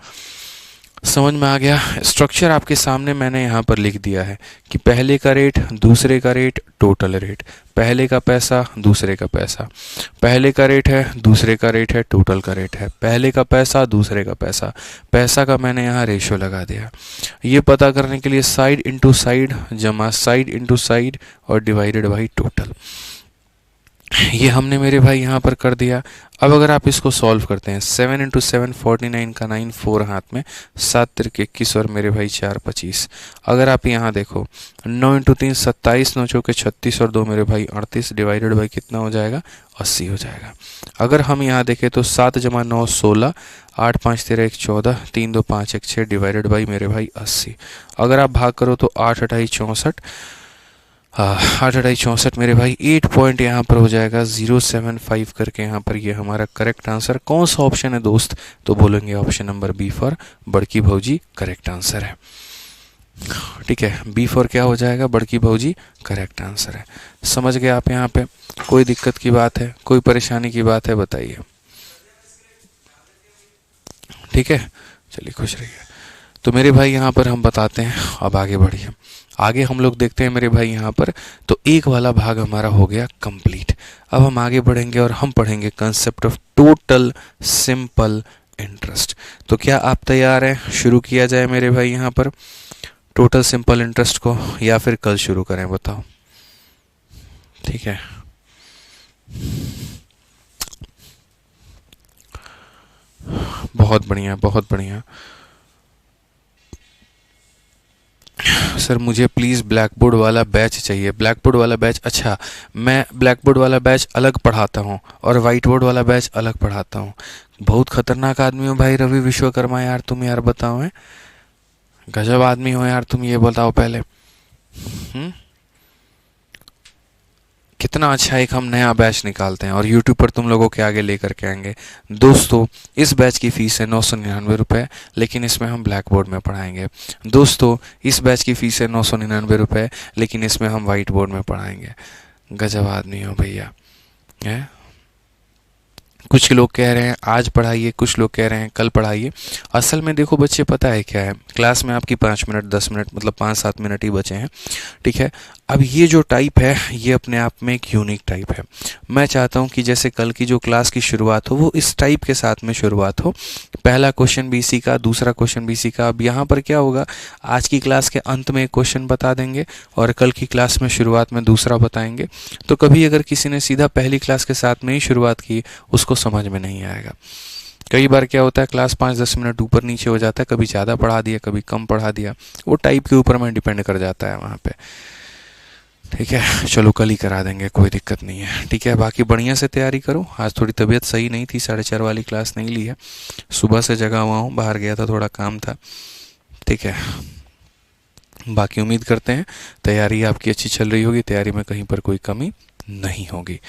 Speaker 1: समझ में आ गया। स्ट्रक्चर आपके सामने मैंने यहाँ पर लिख दिया है कि पहले का रेट, दूसरे का रेट, टोटल रेट। पहले का पैसा, दूसरे का पैसा। पहले का रेट है, दूसरे का रेट है, टोटल का रेट है। पहले का पैसा, दूसरे का पैसा। पैसा का मैंने यहाँ रेशियो लगा दिया। ये पता करने के लिए साइड इंटू साइड जमा साइड इंटू साइड और डिवाइडेड बाई टोटल, ये हमने मेरे भाई यहाँ पर कर दिया। अब अगर आप इसको सॉल्व करते हैं, 7 इंटू 7 49 का 9, 4 हाथ में, 7 तिरके 21 और मेरे भाई 4 25। अगर आप यहाँ देखो 9 इंटू 3 27, 9 चौके 36 और 2 मेरे भाई 38, डिवाइडेड बाई कितना हो जाएगा, 80 हो जाएगा। अगर हम यहाँ देखें तो 7 जमा 9 16, 8 5 13 1 14, 3 2 5 1 6, डिवाइडेड बाई मेरे भाई 80। अगर आप भाग करो तो 8 28 64, 8 28 64 मेरे भाई 8 पॉइंट यहाँ पर हो जाएगा 075 करके। यहाँ पर ये हमारा करेक्ट आंसर कौन सा ऑप्शन है दोस्त, तो बोलेंगे ऑप्शन नंबर बी फॉर बड़की भौजी करेक्ट आंसर है। ठीक है, बी फॉर क्या हो जाएगा, बड़की भौजी करेक्ट आंसर है। समझ गए आप यहाँ पे, कोई दिक्कत की बात है, कोई परेशानी की बात है, बताइए। ठीक है, चलिए खुश रहिए। तो मेरे भाई यहाँ पर हम बताते हैं, अब आगे बढ़िए। आगे हम लोग देखते हैं मेरे भाई यहाँ पर, तो एक वाला भाग हमारा हो गया कंप्लीट। अब हम आगे बढ़ेंगे और हम पढ़ेंगे concept of total simple interest. तो क्या आप तैयार हैं, शुरू किया जाए मेरे भाई यहाँ पर टोटल सिंपल इंटरेस्ट को, या फिर कल शुरू करें, बताओ। ठीक है, बहुत बढ़िया बहुत बढ़िया। सर मुझे प्लीज़ ब्लैक बोर्ड वाला बैच चाहिए। ब्लैक बोर्ड वाला बैच, अच्छा मैं ब्लैक बोर्ड वाला बैच अलग पढ़ाता हूँ और वाइट बोर्ड वाला बैच अलग पढ़ाता हूँ। बहुत खतरनाक आदमी हो भाई रवि विश्वकर्मा यार, तुम यार बताओ, है गजब आदमी हो यार तुम, ये बताओ पहले। कितना अच्छा एक हम नया बैच निकालते हैं और यूट्यूब पर तुम लोगों के आगे लेकर के आएंगे। दोस्तों इस बैच की फ़ीस है 999 रुपये, लेकिन इसमें हम ब्लैक बोर्ड में पढ़ाएंगे। दोस्तों इस बैच की फ़ीस है 999 रुपये, लेकिन इसमें हम वाइट बोर्ड में पढ़ाएंगे। गजब आदमी हो भैया है। कुछ लोग कह रहे हैं आज पढ़ाइए, कुछ लोग कह रहे हैं कल पढ़ाइए। असल में देखो बच्चे, पता है क्या है, क्लास में आपकी 5 मिनट 10 मिनट मतलब 5-7 मिनट ही बचे हैं, ठीक है। अब ये जो टाइप है ये अपने आप में एक यूनिक टाइप है। मैं चाहता हूँ कि जैसे कल की जो क्लास की शुरुआत हो वो इस टाइप के साथ में शुरुआत हो। पहला क्वेश्चन भी इसी का, दूसरा क्वेश्चन भी इसी का। अब यहाँ पर क्या होगा, आज की क्लास के अंत में एक क्वेश्चन बता देंगे और कल की क्लास में शुरुआत में दूसरा बताएंगे। तो कभी अगर किसी ने सीधा पहली क्लास के साथ में ही शुरुआत की, उसको समझ में नहीं आएगा। कई बार क्या होता है, क्लास 5-10 मिनट ऊपर नीचे हो जाता है, कभी ज़्यादा पढ़ा दिया कभी कम पढ़ा दिया, वो टाइप के ऊपर में डिपेंड कर जाता है वहाँ पे, ठीक है। चलो कल ही करा देंगे, कोई दिक्कत नहीं है, ठीक है। बाकी बढ़िया से तैयारी करो। आज थोड़ी तबीयत सही नहीं थी, 4:30 वाली क्लास नहीं ली है, सुबह से जगा हुआ हूँ, बाहर गया था, थोड़ा काम था, ठीक है। बाकी उम्मीद करते हैं तैयारी आपकी अच्छी चल रही होगी, तैयारी में कहीं पर कोई कमी नहीं होगी,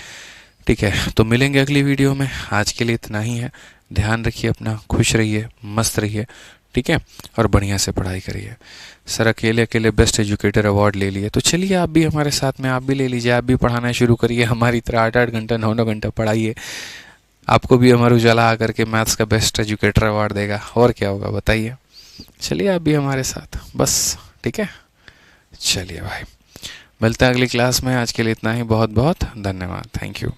Speaker 1: ठीक है। तो मिलेंगे अगली वीडियो में, आज के लिए इतना ही है। ध्यान रखिए अपना, खुश रहिए, मस्त रहिए, ठीक है, और बढ़िया से पढ़ाई करिए। सर अकेले अकेले बेस्ट एजुकेटर अवार्ड ले लिए, तो चलिए आप भी हमारे साथ में, आप भी ले लीजिए, आप भी पढ़ाना शुरू करिए, हमारी तरह 8-8 घंटा 9-9 घंटा पढ़ाइए। आपको भी अमर उजाला आकर के मैथ्स का बेस्ट एजुकेटर अवार्ड देगा, और क्या होगा बताइए। चलिए आप भी हमारे साथ बस, ठीक है। चलिए भाई, मिलते हैं अगली क्लास में, आज के लिए इतना ही। बहुत बहुत धन्यवाद, थैंक यू।